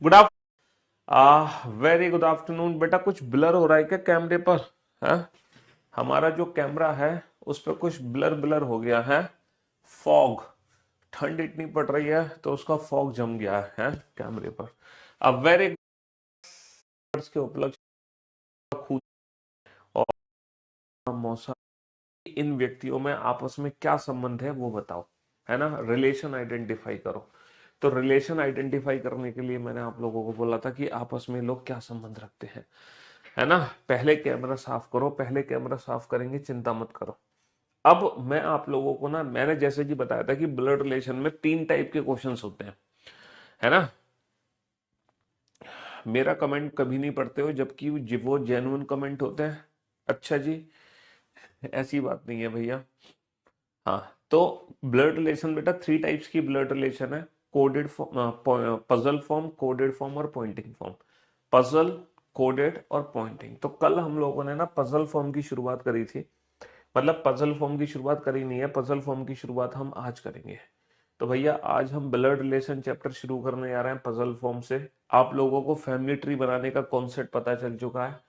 Good very good afternoon. बेटा कुछ blur हो रहा है क्या कैमरे पर? है हमारा जो कैमरा है उस पर कुछ ब्लर ब्लर हो गया है। फॉग, ठंड इतनी पड़ रही है तो उसका फॉग जम गया है कैमरे पर। अब वेरी के उपलक्ष्य खुद और मौसम, इन व्यक्तियों में आपस में क्या संबंध है वो बताओ, है ना। रिलेशन आइडेंटिफाई करो। तो रिलेशन आइडेंटिफाई करने के लिए मैंने आप लोगों को बोला था कि आपस में लोग क्या संबंध रखते हैं, है ना। पहले कैमरा साफ करो, पहले कैमरा साफ करेंगे, चिंता मत करो। अब मैं आप लोगों को ना, मैंने जैसे कि बताया था कि ब्लड रिलेशन में 3 टाइप के क्वेश्चंस होते हैं, है ना। मेरा कमेंट कभी नहीं पढ़ते हो जबकि वो जेन्युइन कमेंट होते हैं। अच्छा जी, ऐसी बात नहीं है भैया। हाँ, तो ब्लड रिलेशन बेटा 3 टाइप्स की ब्लड रिलेशन है। Coded form, puzzle form, coded form और पॉइंटिंग फॉर्म। पजल, कोडेड और पॉइंटिंग। तो कल हम लोगों ने ना पजल फॉर्म की शुरुआत करी थी। मतलब पजल फॉर्म की शुरुआत करी नहीं है, पजल फॉर्म की शुरुआत हम आज करेंगे। तो भैया आज हम ब्लड रिलेशन चैप्टर शुरू करने जा रहे हैं पजल फॉर्म से। आप लोगों को फैमिली ट्री बनाने का कॉन्सेप्ट पता चल चुका है।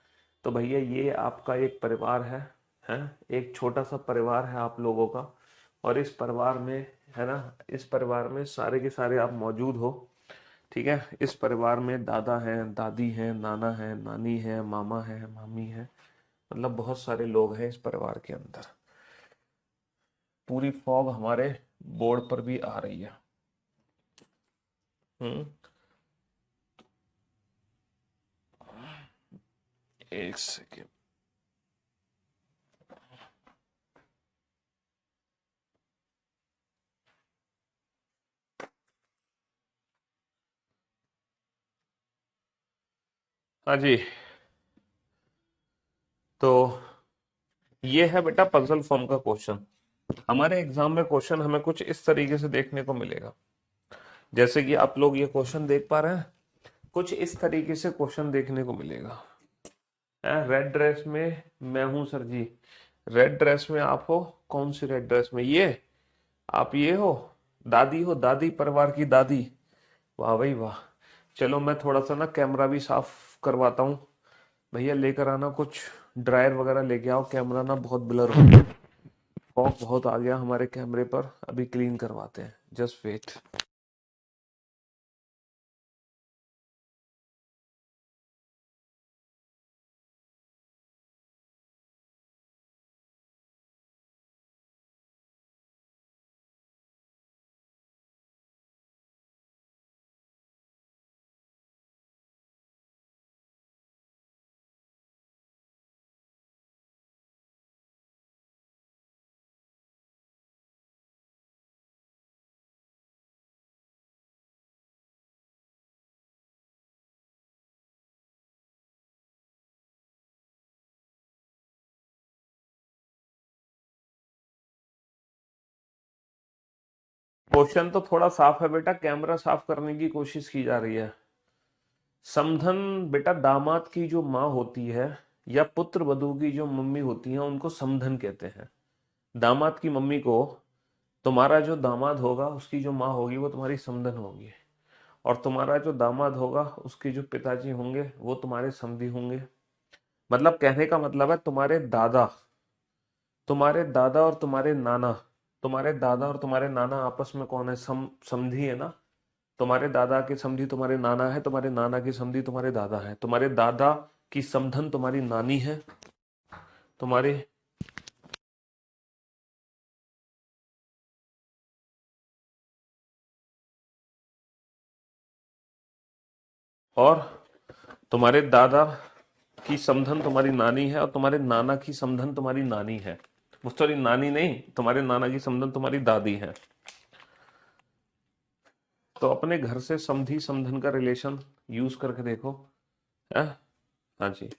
तो भैया ये आपका एक परिवार है, एक छोटा सा परिवार है आप लोगों का। और इस परिवार में, है ना, इस परिवार में सारे के सारे आप मौजूद हो। ठीक है, इस परिवार में दादा है, दादी है, नाना है, नानी है, मामा है, मामी है। मतलब बहुत सारे लोग हैं इस परिवार के अंदर। पूरी फॉग हमारे बोर्ड पर भी आ रही है। हम्म। एक सेकेंड। हाँ जी, तो ये है बेटा पजल फॉर्म का क्वेश्चन। हमारे एग्जाम में क्वेश्चन हमें कुछ इस तरीके से देखने को मिलेगा। जैसे कि आप लोग ये क्वेश्चन देख पा रहे हैं, कुछ इस तरीके से क्वेश्चन देखने को मिलेगा। रेड ड्रेस में मैं हूं सर जी। रेड ड्रेस में आप हो? कौन सी रेड ड्रेस में? ये आप ये हो? दादी हो? दादी, परिवार की दादी। वाह भाई वाह। चलो मैं थोड़ा सा ना कैमरा भी साफ करवाता हूँ। भैया लेकर आना कुछ ड्रायर वगैरह लेके आओ, कैमरा ना बहुत ब्लर हो गया। फॉग बहुत आ गया हमारे कैमरे पर, अभी क्लीन करवाते हैं, जस्ट वेट। क्वेश्चन तो थोड़ा साफ है बेटा, कैमरा साफ करने की कोशिश की जा रही है। समधन बेटा दामाद की जो माँ होती है या पुत्र वधू की जो मम्मी होती है उनको समधन कहते हैं। दामाद की मम्मी को, तुम्हारा जो दामाद होगा उसकी जो माँ होगी वो तुम्हारी समधन होगी। और तुम्हारा जो दामाद होगा उसके जो पिताजी होंगे वो तुम्हारे समधी होंगे। मतलब कहने का मतलब है तुम्हारे दादा और तुम्हारे नाना, तुम्हारे दादा और तुम्हारे नाना आपस में कौन है? समधी है ना। तुम्हारे दादा की समधी तुम्हारे नाना है, तुम्हारे नाना की समधी तुम्हारे दादा है, तुम्हारे दादा की समधन तुम्हारी नानी है। तुम्हारे, और तुम्हारे दादा की समधन तुम्हारी नानी है, और तुम्हारे नाना की समधन तुम्हारी नानी है। सॉरी, नानी नहीं, तुम्हारे नाना की समधन तुम्हारी दादी है। तो अपने घर से समधी समधन का रिलेशन यूज करके देखो। है। हाँ जी।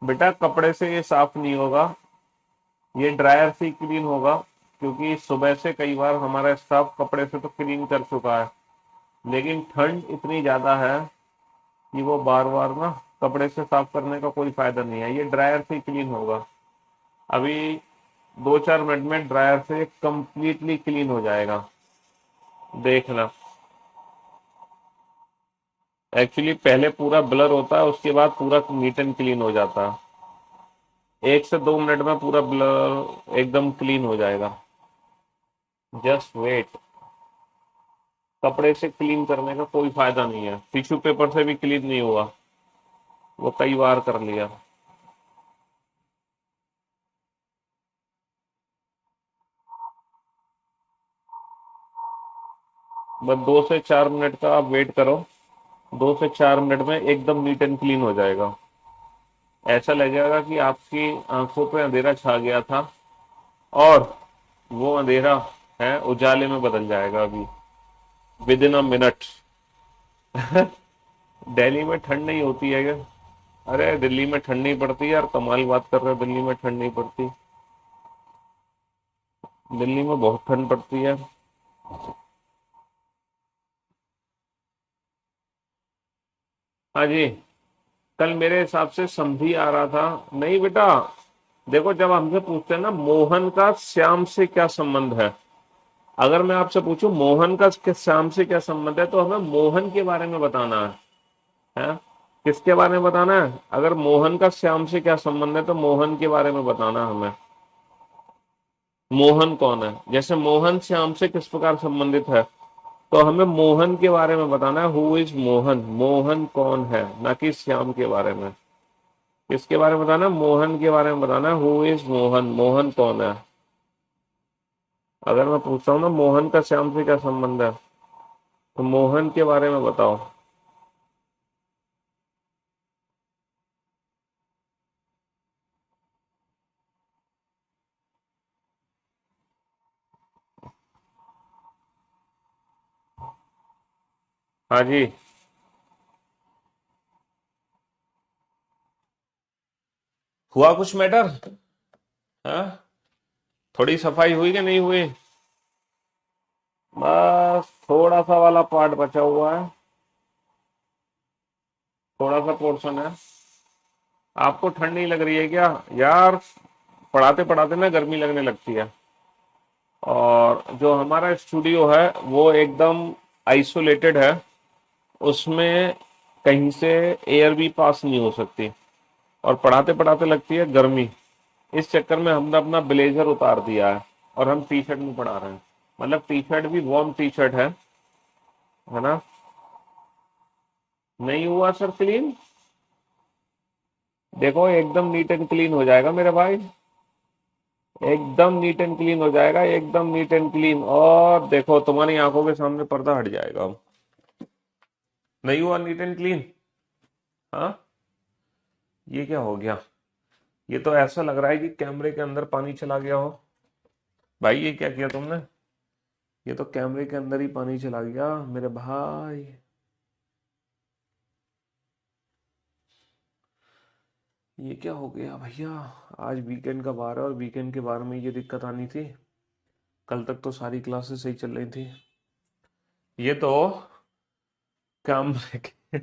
बेटा कपड़े से ये साफ नहीं होगा, ये ड्रायर से ही क्लीन होगा, क्योंकि सुबह से कई बार हमारा स्टाफ कपड़े से तो क्लीन कर चुका है, लेकिन ठंड इतनी ज्यादा है कि वो बार बार ना कपड़े से साफ करने का कोई फायदा नहीं है, ये ड्रायर से ही क्लीन होगा। अभी 2-4 मिनट में ड्रायर से कंप्लीटली क्लीन हो जाएगा, देखना। एक्चुअली पहले पूरा ब्लर होता है, उसके बाद पूरा नीट एंड क्लीन हो जाता है, 1 से 2 मिनट में पूरा ब्लर एकदम क्लीन हो जाएगा। Just wait. कपड़े से क्लीन करने का कोई फायदा नहीं है, टिश्यू पेपर से भी क्लीन नहीं हुआ, वो कई बार कर लिया। बस 2 से 4 मिनट का आप वेट करो, 2 से 4 मिनट में एकदम नीट एंड क्लीन हो जाएगा। ऐसा लगेगा कि आपकी आंखों पे अंधेरा छा गया था, और वो अंधेरा है उजाले में बदल जाएगा अभी, with in a minute. Delhi में ठंड नहीं होती है क्या? अरे दिल्ली में ठंड नहीं पड़ती यार, कमाल बात कर रहे हो, दिल्ली में ठंड नहीं पड़ती। दिल्ली में बहुत ठंड पड़ती है। हाँ जी। कल मेरे हिसाब से समझी आ रहा था, नहीं बेटा, देखो जब हमसे पूछते हैं ना मोहन का श्याम से क्या संबंध है, अगर मैं आपसे पूछूं मोहन का श्याम से क्या संबंध है, तो हमें मोहन के बारे में बताना है? किसके बारे में बताना है? अगर मोहन का श्याम से क्या संबंध है तो मोहन के बारे में बताना है हमें। मोहन कौन है, जैसे मोहन श्याम से किस प्रकार संबंधित है, तो हमें मोहन के बारे में बताना है, हु इज मोहन, मोहन कौन है, ना कि श्याम के बारे में। किसके बारे में बताना है? मोहन के बारे में बताना है, हु इज मोहन, मोहन कौन है। अगर मैं पूछता हूँ ना मोहन का श्याम से क्या संबंध है, तो मोहन के बारे में बताओ। हाँ जी। हुआ कुछ मैटर? हाँ, थोड़ी सफाई हुई कि नहीं हुई? बस थोड़ा सा वाला पार्ट बचा हुआ है, थोड़ा सा पोर्शन है। आपको ठंड नहीं लग रही है क्या यार? पढ़ाते पढ़ाते ना गर्मी लगने लगती है, और जो हमारा स्टूडियो है वो एकदम आइसोलेटेड है, उसमें कहीं से एयर भी पास नहीं हो सकती, और पढ़ाते पढ़ाते लगती है गर्मी। इस चक्कर में हमने अपना ब्लेजर उतार दिया है, और हम टी शर्ट में पढ़ा रहे हैं, मतलब टी शर्ट भी वार्म टी शर्ट है ना? नहीं हुआ सर क्लीन? देखो एकदम नीट एंड क्लीन हो जाएगा मेरे भाई, एकदम नीट एंड क्लीन हो जाएगा, एकदम नीट एंड क्लीन, और देखो तुम्हारी आंखों के सामने पर्दा हट जाएगा। नहीं हुआ नीट एंड क्लीन? हाँ, ये क्या हो गया? ये तो ऐसा लग रहा है कि कैमरे के अंदर पानी चला गया हो। भाई ये क्या किया तुमने? ये तो कैमरे के अंदर ही पानी चला गया मेरे भाई। ये क्या हो गया भैया? आज वीकेंड का बार है, और वीकेंड के बार में ये दिक्कत आनी थी? कल तक तो सारी क्लासेस सही चल रही थी। ये तो कैमरे के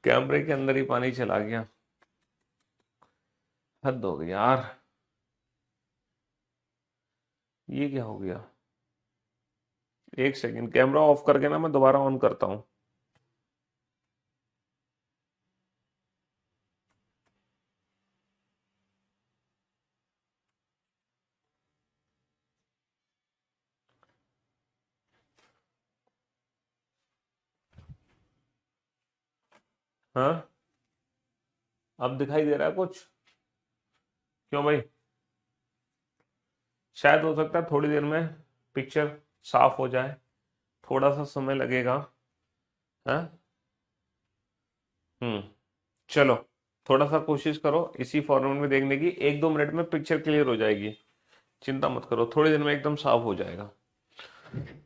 कैमरे के अंदर ही पानी चला गया। हद हो गई यार। ये क्या हो गया? एक सेकंड, कैमरा ऑफ करके ना मैं दोबारा ऑन करता हूँ। हाँ, अब दिखाई दे रहा है कुछ? क्यों भाई? शायद हो सकता है थोड़ी देर में पिक्चर साफ हो जाए, थोड़ा सा समय लगेगा। हाँ। हम्म। चलो, थोड़ा सा कोशिश करो इसी फॉर्मेट में देखने की, 1-2 मिनट में पिक्चर क्लियर हो जाएगी। चिंता मत करो, थोड़ी देर में एकदम साफ हो जाएगा।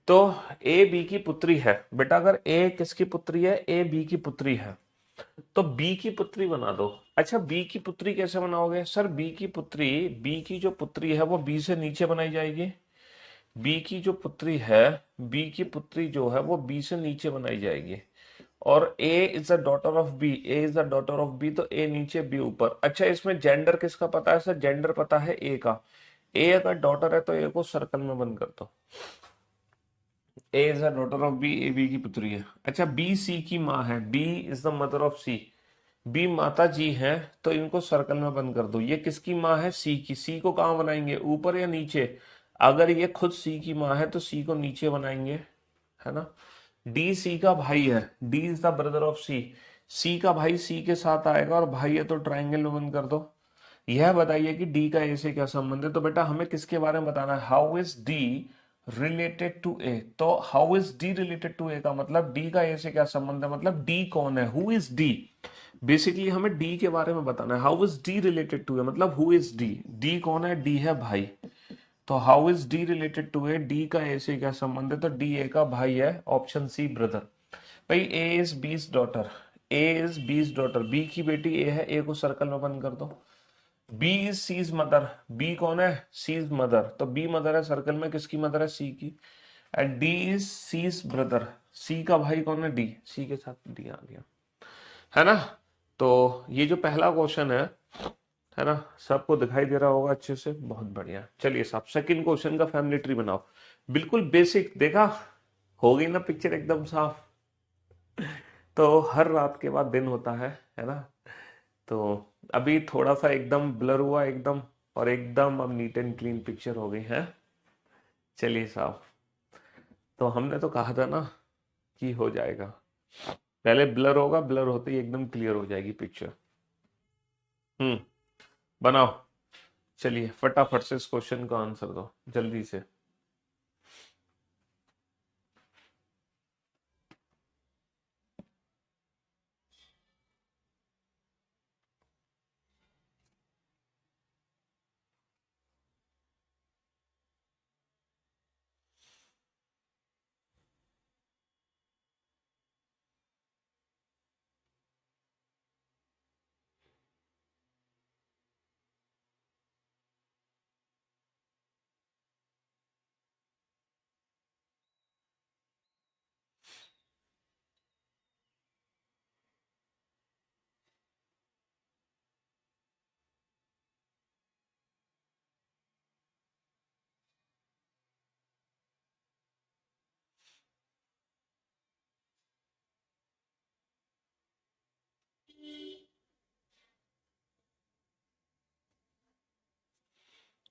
तो ए बी की पुत्री है बेटा, अगर ए किसकी पुत्री है? ए बी की पुत्री है, तो बी की पुत्री बना दो। अच्छा, बी की पुत्री कैसे बनाओगे सर? बी की पुत्री, बी की जो पुत्री है वो बी से नीचे बनाई जाएगी। बी की जो पुत्री है, बी की पुत्री जो है वो बी से नीचे बनाई जाएगी। और A is the daughter of B, A is the daughter of B, तो ए नीचे बी ऊपर। अच्छा, इसमें जेंडर किसका पता है सर? जेंडर पता है ए का। ए अगर डॉटर है तो ए को सर्कल में बंद कर दो। A is the daughter of B, A B की पुत्री है। अच्छा, बी सी की माँ है, B is the mother of C, B माता जी हैं, तो इनको सर्कल में बंद कर दो। ये किसकी माँ है? सी की। सी को कहाँ बनाएंगे, ऊपर या नीचे? अगर ये खुद सी की माँ है तो सी को नीचे बनाएंगे, है ना। डी सी का भाई है, D is the brother of C, C का भाई सी के साथ आएगा और भाई है तो ट्राइंगल में बंद कर दो। यह बताइए कि डी का ए से क्या संबंध है? तो बेटा हमें किसके बारे में बताना है, how is D related to A. तो how is D related to A का मतलब डी का ए से क्या संबंध है, मतलब डी कौन है, हु इज डी। बेसिकली हमें डी के बारे में बताना है। How is D related to A मतलब हु इज डी, डी कौन है? डी है भाई। तो how is D related to A, D का ए से क्या संबंध है? तो डी ए का भाई है, ऑप्शन सी ब्रदर। भाई A is B's daughter, A is B's daughter, B की बेटी ए है, ए को सर्कल में बंद कर दो। B is C's mother, B कौन है? सीज मदर, तो बी मदर है, सर्कल में किसकी मदर है? सी की। And D is C's brother, C का भाई कौन है? डी, सी के साथ डी आ गया, है ना। तो ये जो पहला क्वेश्चन है ना, सबको दिखाई दे रहा होगा अच्छे से, बहुत बढ़िया। चलिए साहब, सेकंड क्वेश्चन का फैमिली ट्री बनाओ। बिल्कुल बेसिक, देखा हो गई ना पिक्चर एकदम साफ। तो हर रात के बाद दिन होता है ना। तो अभी थोड़ा सा एकदम ब्लर हुआ एकदम, और एकदम अब नीट एंड क्लीन पिक्चर हो गई है। चलिए साहब, तो हमने तो कहा था ना कि हो जाएगा, पहले ब्लर होगा, ब्लर होते ही एकदम क्लियर हो जाएगी पिक्चर। बनाओ। चलिए फटाफट से इस क्वेश्चन का आंसर दो जल्दी से।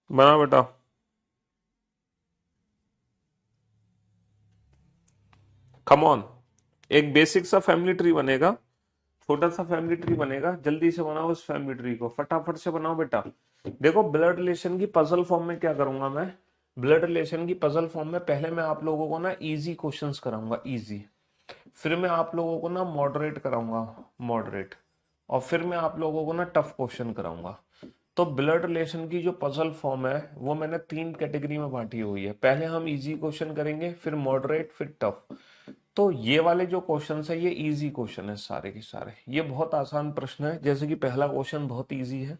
बनाओ बेटा। कम ऑन, एक बेसिक सा फैमिली ट्री बनेगा, छोटा सा फैमिली ट्री बनेगा, जल्दी से बनाओ इस फैमिली ट्री को, फटाफट से बनाओ बेटा। देखो ब्लड रिलेशन की पजल फॉर्म में क्या करूंगा मैं, ब्लड रिलेशन की पजल फॉर्म में पहले मैं आप लोगों को ना इजी क्वेश्चंस कराऊंगा, इजी। फिर मैं आप लोगों को ना मॉडरेट कराऊंगा, मॉडरेट। और फिर मैं आप लोगों को ना टफ क्वेश्चन कराऊंगा। तो ब्लड रिलेशन की जो पजल फॉर्म है वो मैंने तीन कैटेगरी में बांटी हुई है। पहले हम इजी क्वेश्चन करेंगे, फिर मॉडरेट, फिर टफ। तो ये वाले जो क्वेश्चन है ये इजी क्वेश्चन है सारे के सारे, ये बहुत आसान प्रश्न है। जैसे कि पहला क्वेश्चन बहुत इजी है,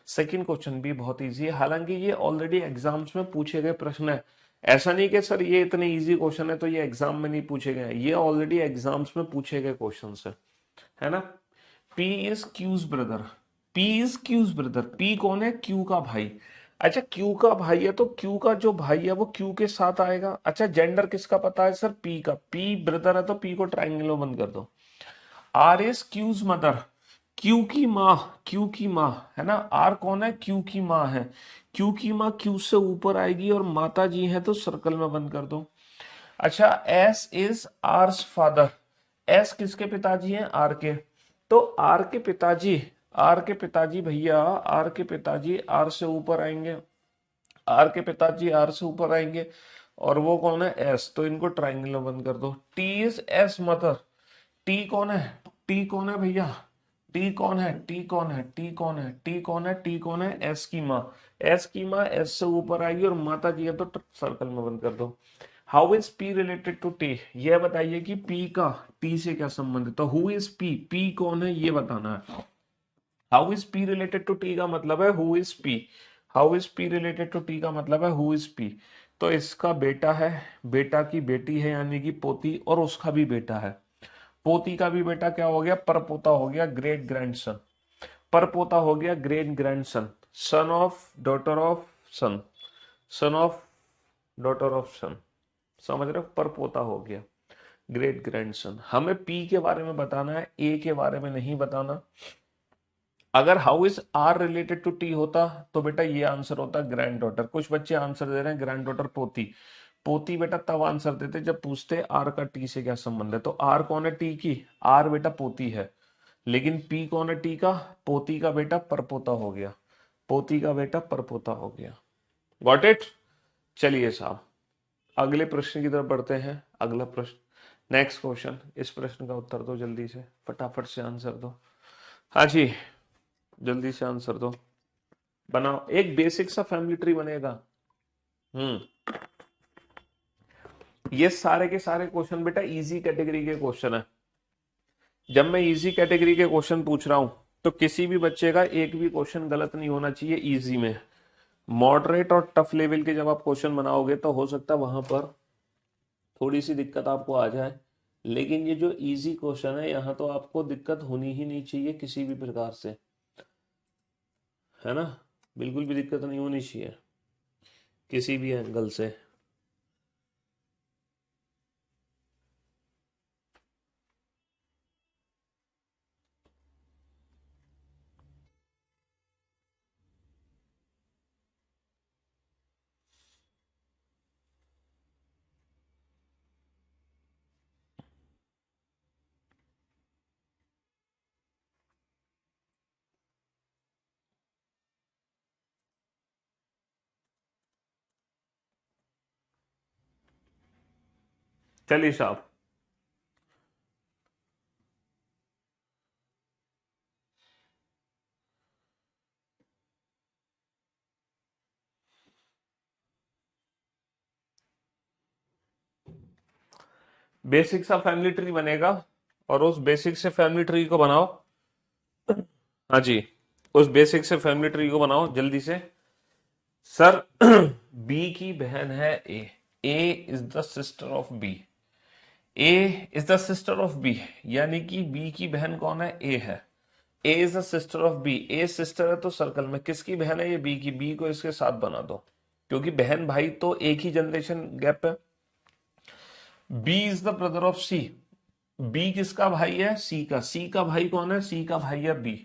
सेकंड क्वेश्चन भी बहुत इजी है, हालांकि ये ऑलरेडी एग्जाम्स में पूछे गए प्रश्न है। ऐसा नहीं कि सर ये इतने इजी क्वेश्चन है तो ये एग्जाम में नहीं पूछे गए, ये ऑलरेडी एग्जाम्स में पूछे गए क्वेश्चन है ना। P is Q's brother, P is Q's brother, P कौन है? क्यू का भाई। अच्छा, क्यू का भाई है तो क्यू का जो भाई है वो क्यू के साथ आएगा। अच्छा, जेंडर किसका पता है सर? पी का, पी ब्रदर है तो पी को ट्राइंगल में बंद कर दो। R is Q's mother, Q की माँ, क्यू की माँ, है ना। आर कौन है? क्यू की माँ है, क्यू की माँ क्यू से ऊपर आएगी और माता जी है तो सर्कल में बंद कर दो। अच्छा, S is hours father, S किसके पिताजी हैं? आर के। तो आर के पिताजी, आर के पिताजी भैया, आर के पिताजी आर से ऊपर आएंगे, आर के पिताजी आर से ऊपर आएंगे, और वो कौन है? एस, तो इनको ट्राइंगल में बंद कर दो। T is S mother, T कौन है? टी कौन है भैया? टी कौन है? टी कौन है? टी कौन है? टी कौन है? टी कौन है? एस की माँ, एस की माँ एस से ऊपर आएगी और माता जी है तो सर्कल में बंद कर दो। How is P related to T, ये बताइए कि पी का टी से क्या संबंध है। तो हु इज पी, पी कौन है ये बताना है। How is P related to T का मतलब है who is P, how is P related to T का मतलब है हु इज पी। तो इसका बेटा है, बेटा की बेटी है यानी कि पोती, और उसका भी बेटा है, पोती का भी बेटा क्या हो गया, परपोता हो गया, ग्रेट ग्रैंडसन, परपोता हो गया great grandson, son of daughter of son, son of daughter of son, समझ रहे हो, परपोता हो गया ग्रेट ग्रैंडसन। हमें पी के बारे में बताना है, ए के बारे में नहीं बताना। अगर how is R related to T होता तो बेटा ये आंसर होता ग्रैंड डॉटर। कुछ बच्चे आंसर दे रहे हैं ग्रैंड डॉटर पोती, पोती बेटा तब आंसर देते जब पूछते आर का टी से क्या संबंध है। तो आर कौन है टी की, आर बेटा पोती है, लेकिन पी कौन है टी का, पोती का बेटा परपोता हो गया, पोती का बेटा परपोता हो गया। Got it. चलिए साहब अगले प्रश्न की तरफ बढ़ते हैं। अगला प्रश्न, नेक्स्ट क्वेश्चन, इस प्रश्न का उत्तर दो जल्दी से, फटाफट से आंसर दो। हाँ जी, जल्दी से आंसर दो, बनाओ, एक बेसिक सा फैमिली ट्री बनेगा। हम्म, ये सारे के सारे क्वेश्चन बेटा इजी कैटेगरी के क्वेश्चन है। जब मैं इजी कैटेगरी के क्वेश्चन पूछ रहा हूं तो किसी भी बच्चे का एक भी क्वेश्चन गलत नहीं होना चाहिए इजी में। मॉडरेट और टफ लेवल के जब आप क्वेश्चन बनाओगे तो हो सकता है वहां पर थोड़ी सी दिक्कत आपको आ जाए, लेकिन ये जो इजी क्वेश्चन है यहाँ तो आपको दिक्कत होनी ही नहीं चाहिए किसी भी प्रकार से, है ना, बिल्कुल भी दिक्कत नहीं होनी चाहिए किसी भी एंगल से। चलिए साहब, बेसिक सा फैमिली ट्री बनेगा और उस बेसिक से फैमिली ट्री को बनाओ। हाँ जी, उस बेसिक से फैमिली ट्री को बनाओ जल्दी से। सर बी की बहन है A is the sister of B, A is the sister of B, यानी कि बी की बहन कौन है, ए है। A is the sister of B, A sister है तो सर्कल में किसकी बहन है, ये बी की, बी को इसके साथ बना दो क्योंकि बहन भाई तो एक ही जनरेशन गैप है। B is the brother of C, B किसका भाई है, सी का, सी का भाई कौन है, सी का भाई है B,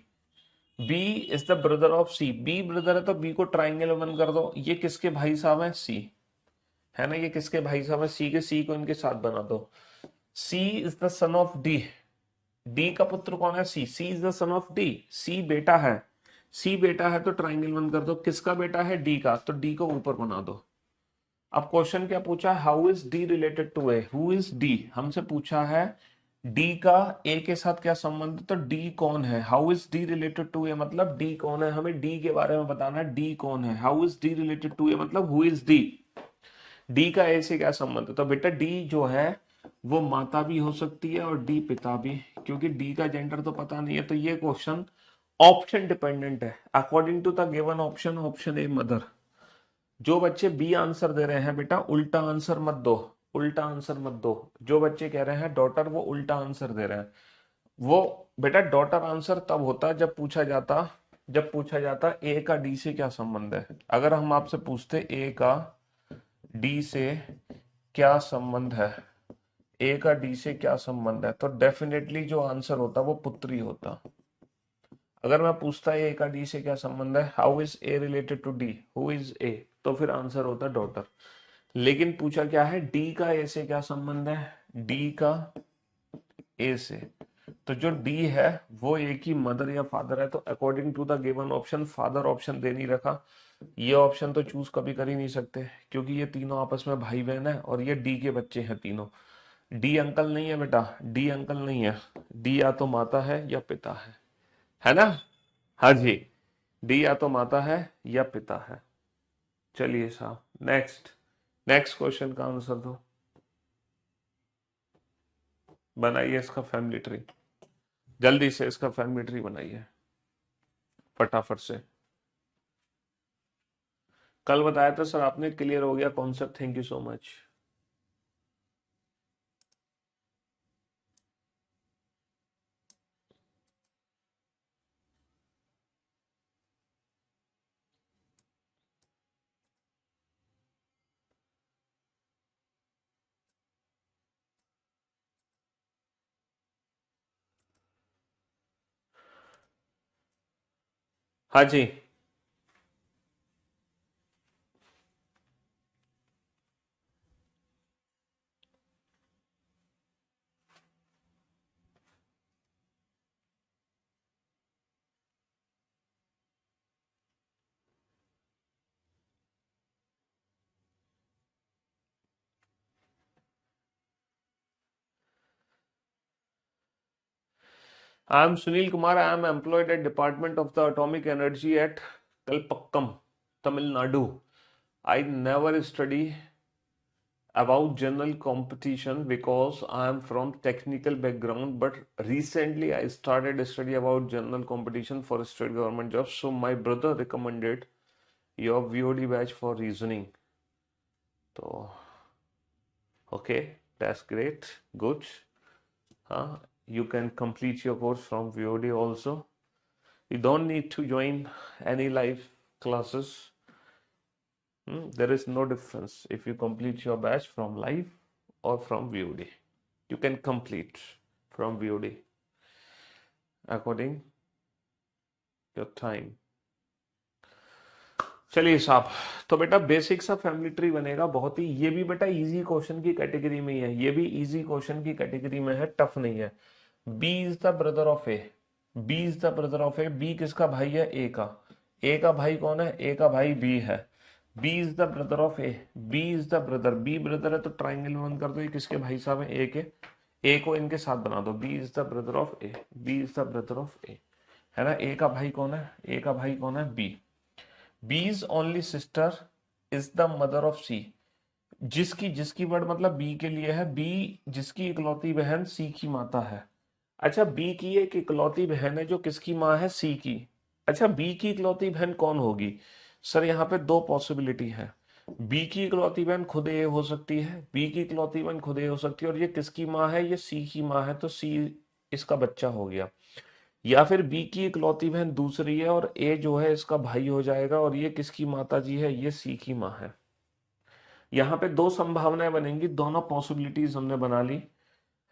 B is the brother of C, B brother है तो बी को ट्राइंगल वन कर दो, ये किसके भाई साहब है, सी, है ना, ये किसके भाई साहब है, सी के, सी को इनके साथ बना दो। C is the son of D, D का पुत्र कौन है, C is the son of D, C बेटा है, सी बेटा है तो ट्राइंगल वन कर दो, किसका बेटा है, डी का, तो डी को ऊपर बना दो। अब क्वेश्चन क्या पूछा है, how is D related to A, who is D, हमसे पूछा है डी का ए के साथ क्या संबंध है, तो डी कौन है, how is D related to A मतलब डी कौन है, हमें डी के बारे में बताना है, डी कौन है, how is D related to A मतलब हु इज डी, डी का ए से क्या संबंध है। तो बेटा डी जो है वो माता भी हो सकती है और डी पिता भी, क्योंकि डी का जेंडर तो पता नहीं है, तो ये क्वेश्चन ऑप्शन डिपेंडेंट है according to the given option, option A mother. जो बच्चे बी आंसर दे रहे हैं बेटा उल्टा आंसर मत दो, उल्टा आंसर मत दो, जो बच्चे कह रहे हैं डॉटर वो उल्टा आंसर दे रहे हैं, वो बेटा डॉटर आंसर तब होता जब पूछा जाता ए का डी से क्या संबंध है। अगर हम आपसे पूछते ए का डी से क्या संबंध है, ए का डी से क्या संबंध है, तो डेफिनेटली जो आंसर होता वो पुत्री होता। अगर मैं पूछता ए का डी से क्या संबंध है, how is A related to D, who is A, तो फिर आंसर होता डॉटर। लेकिन पूछा क्या है, डी का ए से क्या संबंध है, डी का ए से, तो जो डी है वो ए की मदर या फादर है, तो according to the given option father option दे नहीं रखा, ये ऑप्शन तो चूज कभी कर ही नहीं सकते क्योंकि ये तीनों आपस में भाई बहन है और ये डी के बच्चे हैं तीनों। डी अंकल नहीं है बेटा, डी अंकल नहीं है, डी या तो माता है या पिता है ना, हाँ जी, डी या तो माता है या पिता है। चलिए साहब नेक्स्ट, नेक्स्ट क्वेश्चन का आंसर दो। बनाइए इसका फैमिली ट्री, जल्दी से इसका फैमिली ट्री बनाइए फटाफट से। कल बताया था सर आपने, क्लियर हो गया concept, thank you so much. हाँ जी। I am Sunil Kumar, I am employed at department of the atomic energy at Kalpakkam, Tamil Nadu. I never study about general competition because I am from technical background, but recently I started study about general competition for state government jobs. So my brother recommended your VOD batch for reasoning. So okay, that's great, good. You can complete your course from VOD also. You don't need to join any live classes. There is no difference if you complete your batch from live or from VOD. You can complete from VOD according your time. चलिए साहब, तो बेटा basic सा family tree बनेगा, बहुत ही, ये भी बेटा इजी क्वेश्चन की कैटेगरी में ही है, ये भी इजी क्वेश्चन की कैटेगरी में है, टफ नहीं है। B is the brother of A, B is the brother of A, B किसका भाई है? ए का। ए का भाई कौन है? ए का भाई बी है। B is the brother of A, B is the brother, B brother है तो ट्राइंगल वन कर दो, ये किसके भाई साहब है? ए के। ए को इनके साथ बना दो, B is the brother of A, B is the brother of A, है ना। ए का भाई कौन है? ए का भाई कौन है? B. B's only sister is the mother of C, जिसकी, जिसकी वर्ड मतलब बी के लिए है, बी जिसकी इकलौती बहन सी की माता है। अच्छा, बी की एक इकलौती बहन है जो किसकी माँ है? सी की। अच्छा, बी की इकलौती बहन कौन होगी? सर यहाँ पे दो पॉसिबिलिटी है। बी की इकलौती बहन खुद ए हो सकती है, बी की इकलौती बहन खुद ए हो सकती है, और ये किसकी माँ है? ये सी की माँ है, तो सी इसका बच्चा हो गया। या फिर बी की इकलौती बहन दूसरी है और ए जो है इसका भाई हो जाएगा, और ये किसकी माता जी है? ये सी की माँ है। यहाँ पे दो संभावनाएं बनेंगी, दोनों पॉसिबिलिटीज हमने बना ली,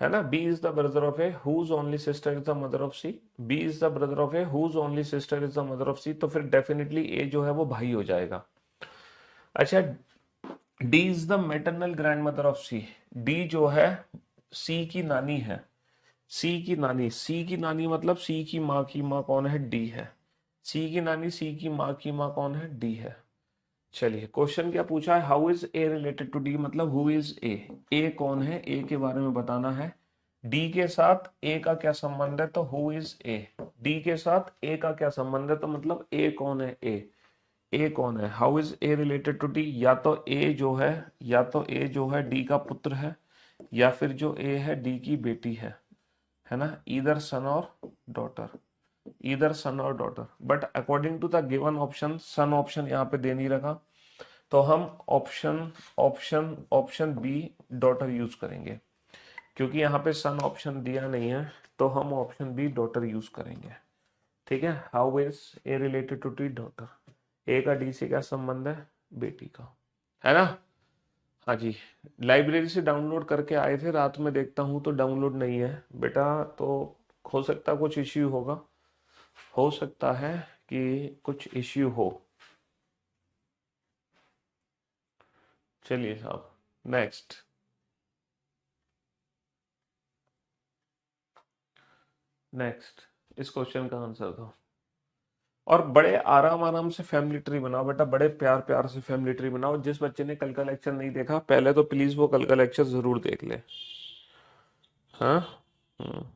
है ना। B is the brother of A whose only sister is the mother of C, B is the brother of A whose only sister is the mother of C, तो फिर डेफिनेटली ए जो है वो भाई हो जाएगा। अच्छा, D is the maternal grandmother of C, D जो है सी की नानी है, सी की नानी, सी की नानी मतलब सी की माँ कौन है? डी है। सी की नानी, सी की माँ कौन है? डी है। चलिए, क्वेश्चन क्या पूछा है? How is A related to D, मतलब हु इज ए, ए कौन है? ए के बारे में बताना है। डी के साथ ए का क्या संबंध है? तो हु इज ए, डी के साथ ए का क्या संबंध है? तो मतलब ए कौन है? ए कौन है? How is A related to D, या तो ए जो है, या तो ए जो है डी का पुत्र है, या फिर जो ए है डी की बेटी है ना। ईदर सन और डॉटर, ईदर सन और daughter, but according to the given option son option यहाँ पे दे नहीं रखा, तो हम option option option B daughter use करेंगे, क्योंकि यहाँ पे सन ऑप्शन दिया नहीं है, तो हम ऑप्शन बी डॉटर यूज करेंगे। ठीक है, how is A related to T daughter, A का डी से क्या संबंध है? बेटी का, है ना। हाँ जी, लाइब्रेरी से डाउनलोड करके आए थे, रात में देखता हूँ तो डाउनलोड नहीं है बेटा, तो हो सकता है कुछ इश्यू होगा, हो सकता है कि कुछ इश्यू हो। चलिए साहब, नेक्स्ट, नेक्स्ट इस क्वेश्चन का आंसर दो, और बड़े आराम आराम से फैमिली ट्री बनाओ बेटा, बड़े प्यार प्यार से फैमिली ट्री बनाओ। जिस बच्चे ने कल का लेक्चर नहीं देखा, पहले तो प्लीज वो कल का लेक्चर जरूर देख ले। हाँ। हम्म।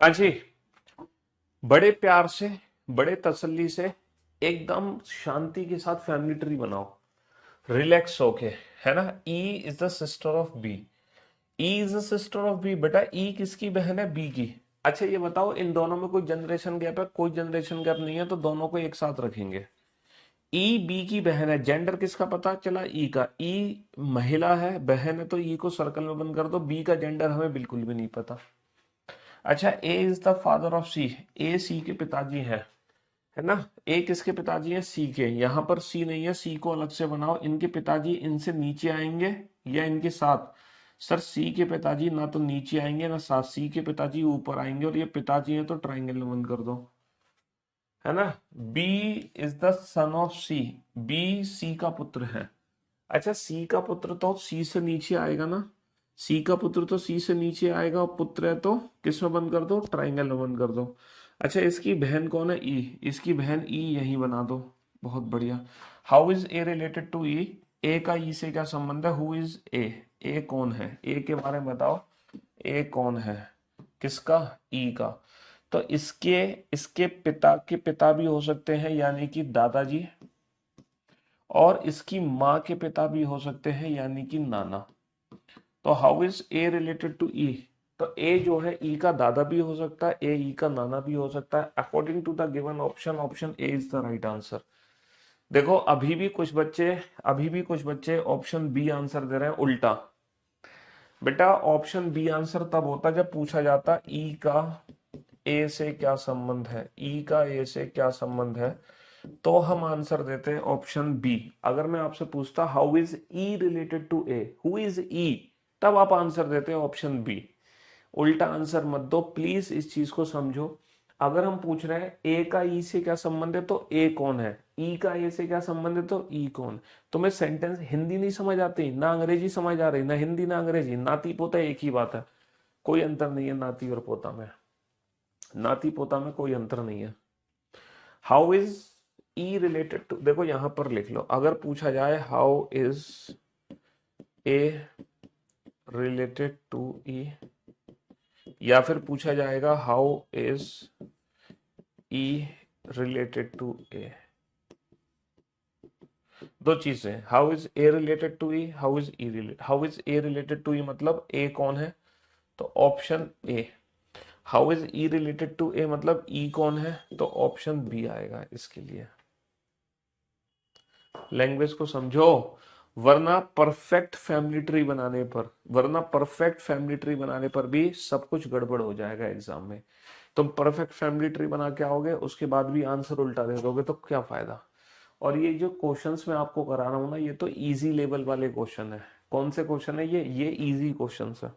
हाँ जी, बड़े प्यार से, बड़े तसल्ली से, एकदम शांति के साथ फैमिली ट्री बनाओ, रिलैक्स होके, है ना। E is the sister of B, E is the sister of B. बेटा ई किसकी बहन है? बी की। अच्छा ये बताओ इन दोनों में कोई जनरेशन गैप है? कोई जनरेशन गैप नहीं है, तो दोनों को एक साथ रखेंगे। ई बी की बहन है, जेंडर किसका पता चला? ई का। ई महिला है, बहन है, तो ई को सर्कल में बंद कर दो। बी का जेंडर हमें बिल्कुल भी नहीं पता। अच्छा, A is the father of C, ए सी के पिताजी है ना। ए किसके पिताजी है? सी के। यहां पर सी नहीं है, सी को अलग से बनाओ। इनके पिताजी इनसे नीचे आएंगे या इनके साथ? सर सी के पिताजी ना तो नीचे आएंगे ना साथ, सी के पिताजी ऊपर आएंगे, और ये पिताजी है तो ट्राइंगल में बंद कर दो, है ना। B is the son of C, B C का पुत्र है। अच्छा सी का पुत्र तो सी से नीचे आएगा ना, सी का पुत्र तो सी से नीचे आएगा, और पुत्र है तो किस में बंद कर दो? ट्राइंगल में बंद कर दो। अच्छा इसकी बहन कौन है? ई। इसकी बहन ई यहीं बना दो। बहुत बढ़िया। How is A related to E? A का ई से क्या संबंध है? Who is A? ए कौन है? ए के बारे में बताओ। ए कौन है? किसका? ई का। तो इसके इसके पिता के पिता भी हो सकते हैं, यानी कि दादाजी, और इसकी माँ के पिता भी हो सकते हैं, यानी कि नाना। तो how is A related to E? तो ए जो है ई का दादा भी हो सकता है, ए ई का नाना भी हो सकता है, according to the given option. Option A is the right answer. देखो अभी भी कुछ बच्चे ऑप्शन बी आंसर दे रहे हैं उल्टा। बेटा ऑप्शन बी आंसर तब होता जब पूछा जाता ई का ए से क्या संबंध है, ई का ए से क्या संबंध है, तो हम आंसर देते हैं ऑप्शन बी। अगर मैं आपसे पूछता how is E related to A, who is E, तब आप आंसर देते हैं ऑप्शन बी। उल्टा आंसर मत दो प्लीज, इस चीज को समझो। अगर हम पूछ रहे हैं ए का ई से क्या संबंध है, तो ए कौन है? ई का ए से क्या संबंध है, तो ई कौन। तुम्हें सेंटेंस हिंदी नहीं समझ आती ना अंग्रेजी समझ आ रही, ना हिंदी ना अंग्रेजी, नाती पोता एक ही बात है, कोई अंतर नहीं है नाती और पोता में, नाती पोता में कोई अंतर नहीं है। How is E related to, देखो यहां पर लिख लो, अगर पूछा जाए how is A related to E, या फिर पूछा जाएगा how is E related to A, दो चीजें, how is A related to E, how is E related, how is A related to E मतलब ए कौन है, तो option A. How is E related to A मतलब E कौन है, तो ऑप्शन बी आएगा इसके लिए। लैंग्वेज को समझो, वरना परफेक्ट फैमिली ट्री बनाने पर, वरना परफेक्ट फैमिली ट्री बनाने पर भी सब कुछ गड़बड़ हो जाएगा एग्जाम में। तुम परफेक्ट फैमिली ट्री बना के आओगे, उसके बाद भी आंसर उल्टा दे दोगे, तो क्या फायदा। और ये जो क्वेश्चंस मैं आपको करा रहा हूं ना, ये तो इजी लेवल वाले क्वेश्चन है। कौन से क्वेश्चन है ये इजी क्वेश्चंस है,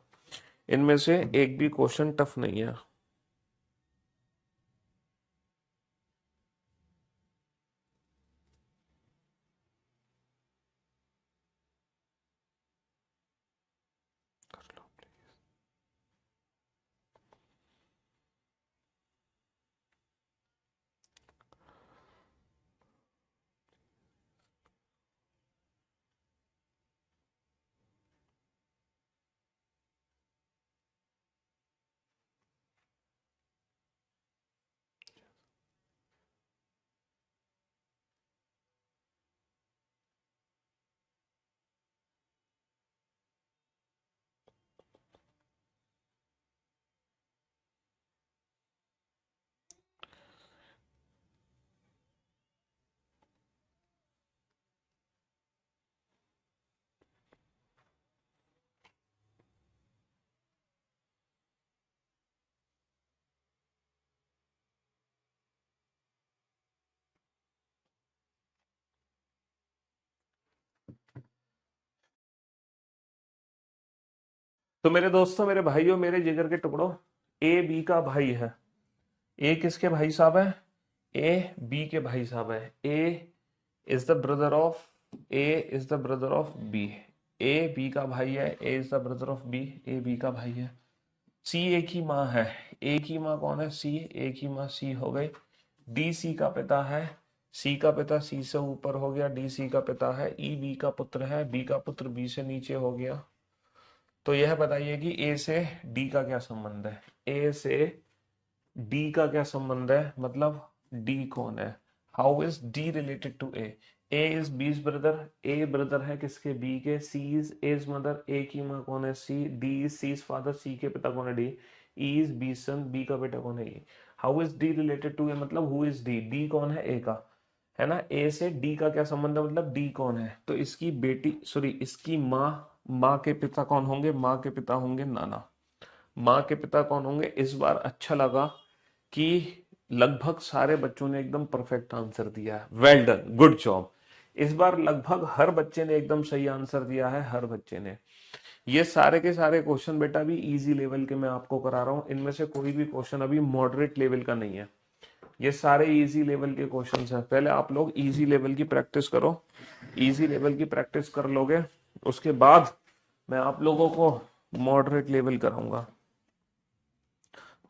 इनमें से एक भी क्वेश्चन टफ नहीं है। तो मेरे दोस्तों, मेरे भाइयों, मेरे जिगर के टुकड़ों, ए बी का भाई है। ए किसके भाई साहब है? ए बी के भाई साहब है। A is the brother of, A is the brother of B. A B का भाई है, A is the brother of B, A B का भाई है। सी एक ही माँ है, एक ही माँ कौन है? सी, एक ही माँ सी हो गई। डी सी का पिता है, सी का पिता सी से ऊपर हो गया, डी सी का पिता है। ई बी का पुत्र है, बी का पुत्र बी से नीचे हो गया। तो यह बताइए कि ए से डी का क्या संबंध है? ए से डी का क्या संबंध है, मतलब डी कौन है, how is D related to A is B's brother, A brother है किसके, बी के, C is A's mother, A की माँ कौन है, C, D is C is father, C के पिता कौन है, D, E is B son, B का बेटा कौन है, E, how is D related to A, मतलब हु इज डी, डी कौन है, ए का, है ना, ए से डी का क्या संबंध है, मतलब डी कौन है, तो इसकी बेटी, सॉरी इसकी माँ, माँ के पिता कौन होंगे, माँ के पिता होंगे नाना, माँ के पिता कौन होंगे। इस बार अच्छा लगा कि लगभग सारे बच्चों ने एकदम परफेक्ट आंसर दिया है, वेल डन, गुड जॉब। इस बार लगभग हर बच्चे ने एकदम सही आंसर दिया है, हर बच्चे ने। ये सारे के सारे क्वेश्चन बेटा भी इजी लेवल के मैं आपको करा रहा हूं, इनमें से कोई भी क्वेश्चन अभी मॉडरेट लेवल का नहीं है, ये सारे इजी लेवल के क्वेश्चंस हैं। पहले आप लोग इजी लेवल की प्रैक्टिस करो, इजी लेवल की प्रैक्टिस कर लोगे, उसके बाद मैं आप लोगों को मॉडरेट लेवल कराऊंगा।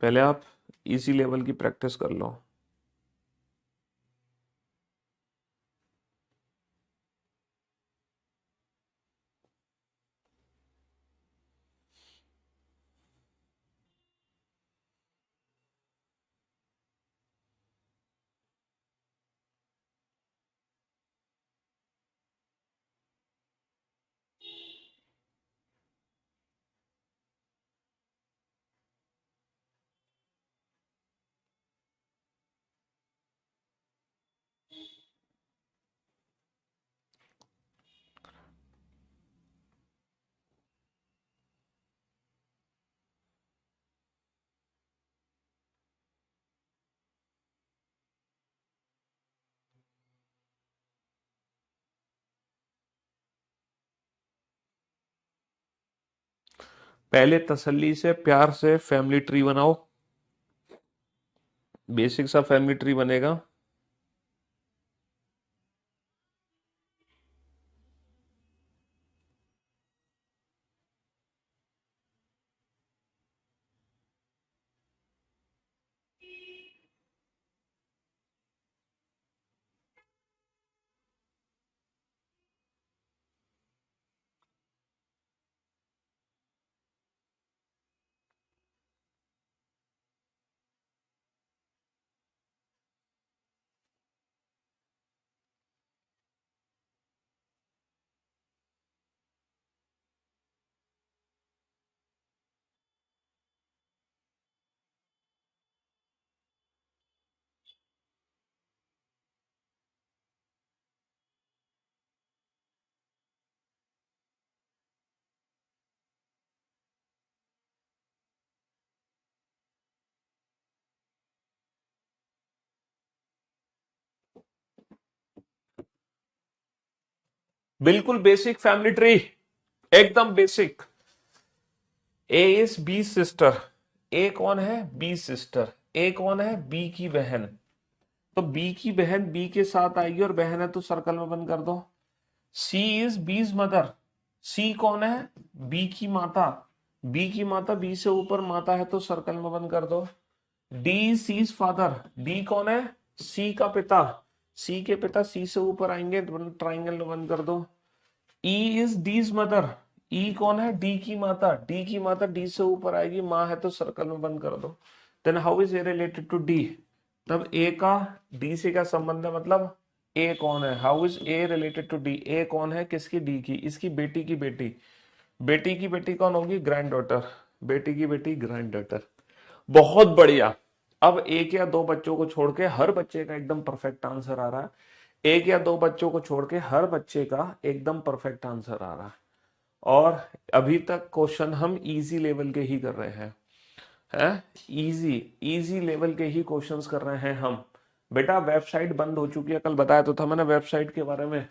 पहले आप इजी लेवल की प्रैक्टिस कर लो। पहले तसल्ली से प्यार से फैमिली ट्री बनाओ, बेसिक सा फैमिली ट्री बनेगा। बिल्कुल बेसिक फैमिली ट्री, एकदम basic. A is B sister, A कौन है, बी सिस्टर, ए कौन है, बी की बहन, तो बी की बहन बी के साथ आएगी और बहन है तो सर्कल में बंद कर दो। सी इज बीज मदर, सी कौन है, बी की माता, बी की माता बी से ऊपर माता है तो सर्कल में बंद कर दो। डी सीज फादर, डी कौन है, सी का पिता, सी के पिता सी से ऊपर आएंगे, ट्राइंगल में बंद कर दो। ई इज डीज मदर, ई कौन है, डी की माता, डी की माता डी से ऊपर आएगी, माँ है तो सर्कल में बंद कर दो। Then how is A related to D, तब ए का डी से क्या संबंध है, मतलब ए कौन है, how is A related to D, A कौन है किसकी, डी की, इसकी बेटी की बेटी, बेटी की बेटी कौन होगी, ग्रैंड डॉटर, बेटी की बेटी ग्रैंड डॉटर। बहुत बढ़िया। अब एक या दो बच्चों को छोड़ के हर बच्चे का एकदम परफेक्ट आंसर आ रहा है, एक या दो बच्चों को छोड़ के हर बच्चे का एकदम परफेक्ट आंसर आ रहा है। और अभी तक क्वेश्चन हम इजी लेवल के ही कर रहे हैं इजी, इजी लेवल के ही क्वेश्चंस कर रहे हैं हम। बेटा वेबसाइट बंद हो चुकी है, कल बताया तो था मैंने वेबसाइट के बारे में,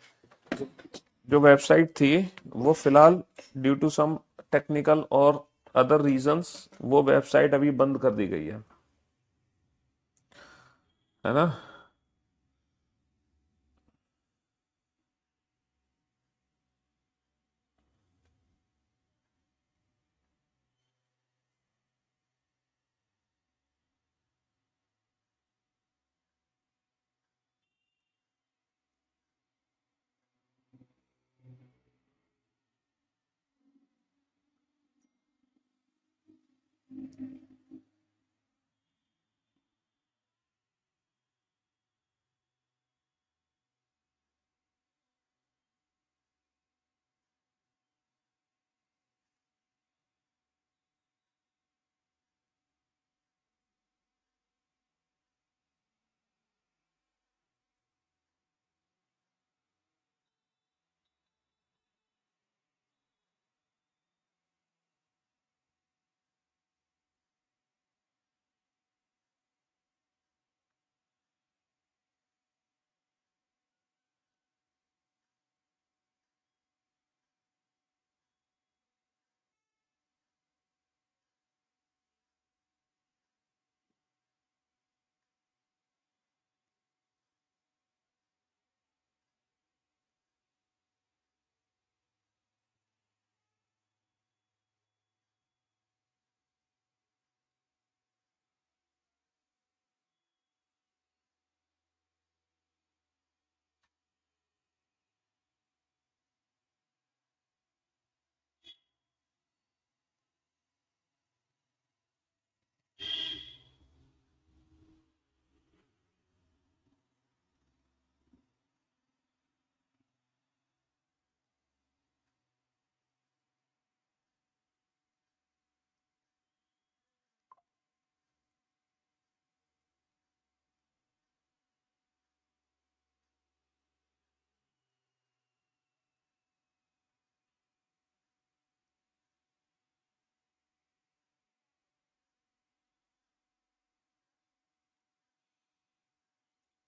जो वेबसाइट थी वो फिलहाल ड्यू टू सम टेक्निकल और अदर रीजंस वो वेबसाइट अभी बंद कर दी गई है ना।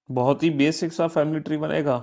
बहुत ही बेसिक सा फैमिली ट्री बनेगा।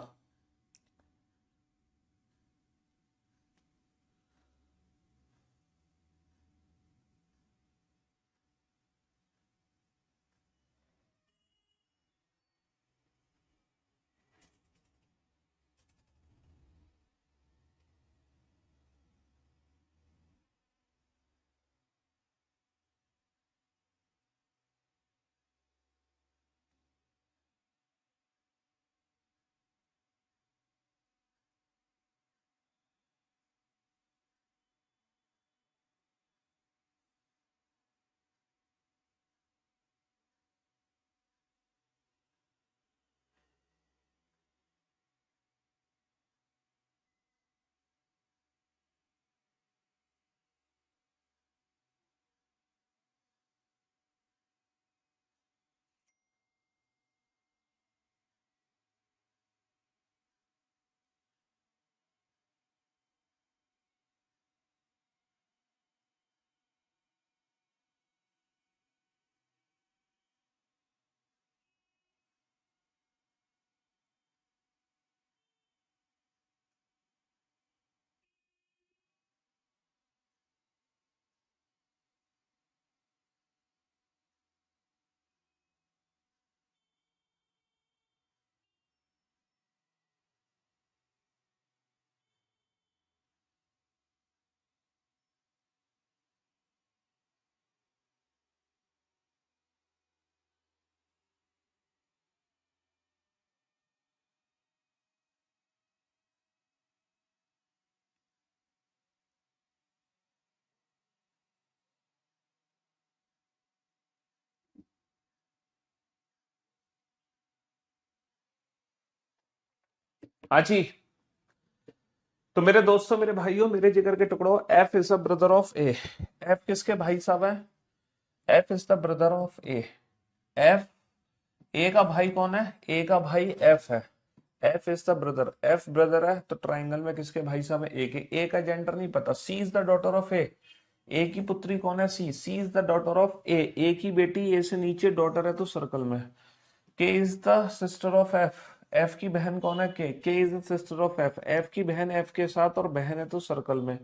हाँ जी। तो मेरे दोस्तों, मेरे भाइयों, मेरे जिगर के टुकड़ों, F is the brother of A. F किसके भाई साहब है? F is the brother of A. F, A का भाई कौन है? ए का भाई एफ है। F is the brother, F brother है तो ट्राइंगल में किसके भाई साहब है? ए के। ए का जेंडर नहीं पता। सी इज द डॉटर ऑफ ए। ए की पुत्री कौन है? सी। C is the daughter of ए। ए की बेटी ए से नीचे डॉटर है तो सर्कल में। के is the sister of F. F की बहन कौन है? के is the sister of F. F की बहन एफ के साथ और बहन है तो सर्कल में।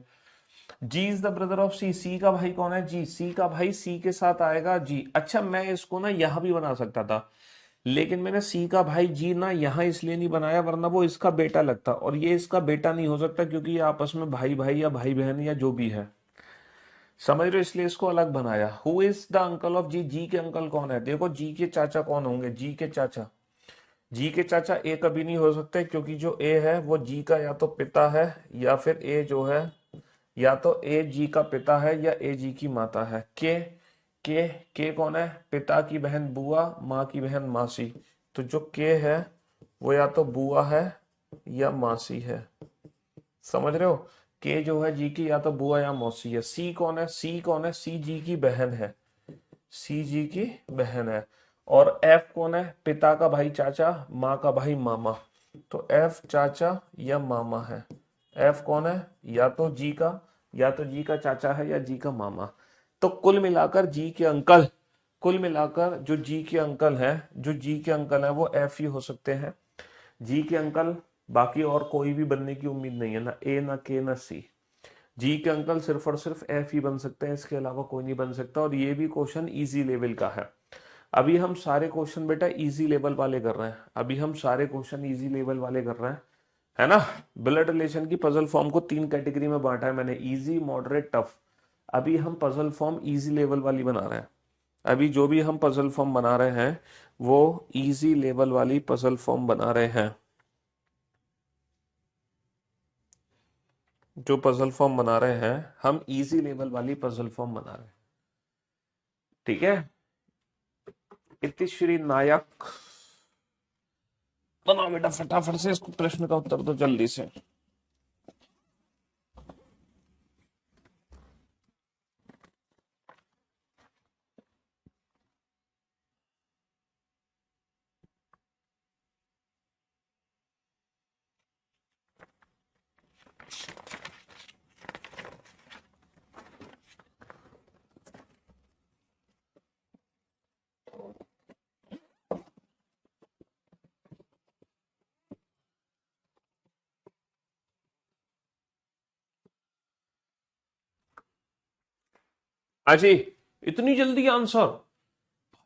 जी is the brother of C. C का भाई कौन है? जी। सी का भाई सी के साथ आएगा जी। अच्छा, मैं इसको ना यहां भी बना सकता था, लेकिन मैंने सी का भाई जी ना यहां इसलिए नहीं बनाया, वरना वो इसका बेटा लगता, और ये इसका बेटा नहीं हो सकता क्योंकि ये आपस में भाई भाई या भाई बहन या जो भी है। समझ रहे हो? इसलिए इसको अलग बनाया। Who is the uncle of G. G के अंकल कौन है? देखो, जी के चाचा कौन होंगे? जी के चाचा, जी के चाचा ए कभी नहीं हो सकते, क्योंकि जो ए है वो जी का या तो पिता है, या फिर ए जो है, या तो ए जी का पिता है या ए जी की माता है। के के कौन है? पिता की बहन बुआ, माँ की बहन मासी। तो जो के है वो या तो बुआ है या मासी है। समझ रहे हो? के जो है जी की या तो बुआ या मौसी है। सी कौन है? सी कौन है? सी जी की बहन है। सी जी की बहन है। और एफ कौन है? पिता का भाई चाचा, माँ का भाई मामा। तो एफ चाचा या मामा है। एफ कौन है? या तो जी का, या तो जी का चाचा है या जी का मामा। तो कुल मिलाकर जी के अंकल, कुल मिलाकर जो जी के अंकल हैं, जो जी के अंकल हैं वो एफ ही हो सकते हैं। जी के अंकल, बाकी और कोई भी बनने की उम्मीद नहीं है, ना ए ना के ना सी। जी के अंकल सिर्फ और सिर्फ एफ ही बन सकते हैं, इसके अलावा कोई नहीं बन सकता। और ये भी क्वेश्चन इजी लेवल का है। अभी हम सारे क्वेश्चन बेटा इजी लेवल वाले कर रहे हैं। अभी हम सारे क्वेश्चन इजी लेवल वाले कर रहे हैं, है ना? ब्लड रिलेशन की पजल फॉर्म को 3 कैटेगरी में बांटा है मैंने, इजी, मॉडरेट, टफ। अभी हम पजल फॉर्म इजी लेवल वाली बना रहे हैं। अभी जो भी हम पजल फॉर्म बना रहे हैं वो इजी लेवल वाली पजल फॉर्म बना रहे हैं। जो पजल फॉर्म बना रहे हैं हम इजी लेवल वाली पजल फॉर्म बना रहे हैं। ठीक है? इतिश्री नायक, बनाओ बेटा फटाफट से इस प्रश्न का उत्तर दो जल्दी से। अजय, इतनी जल्दी आंसर?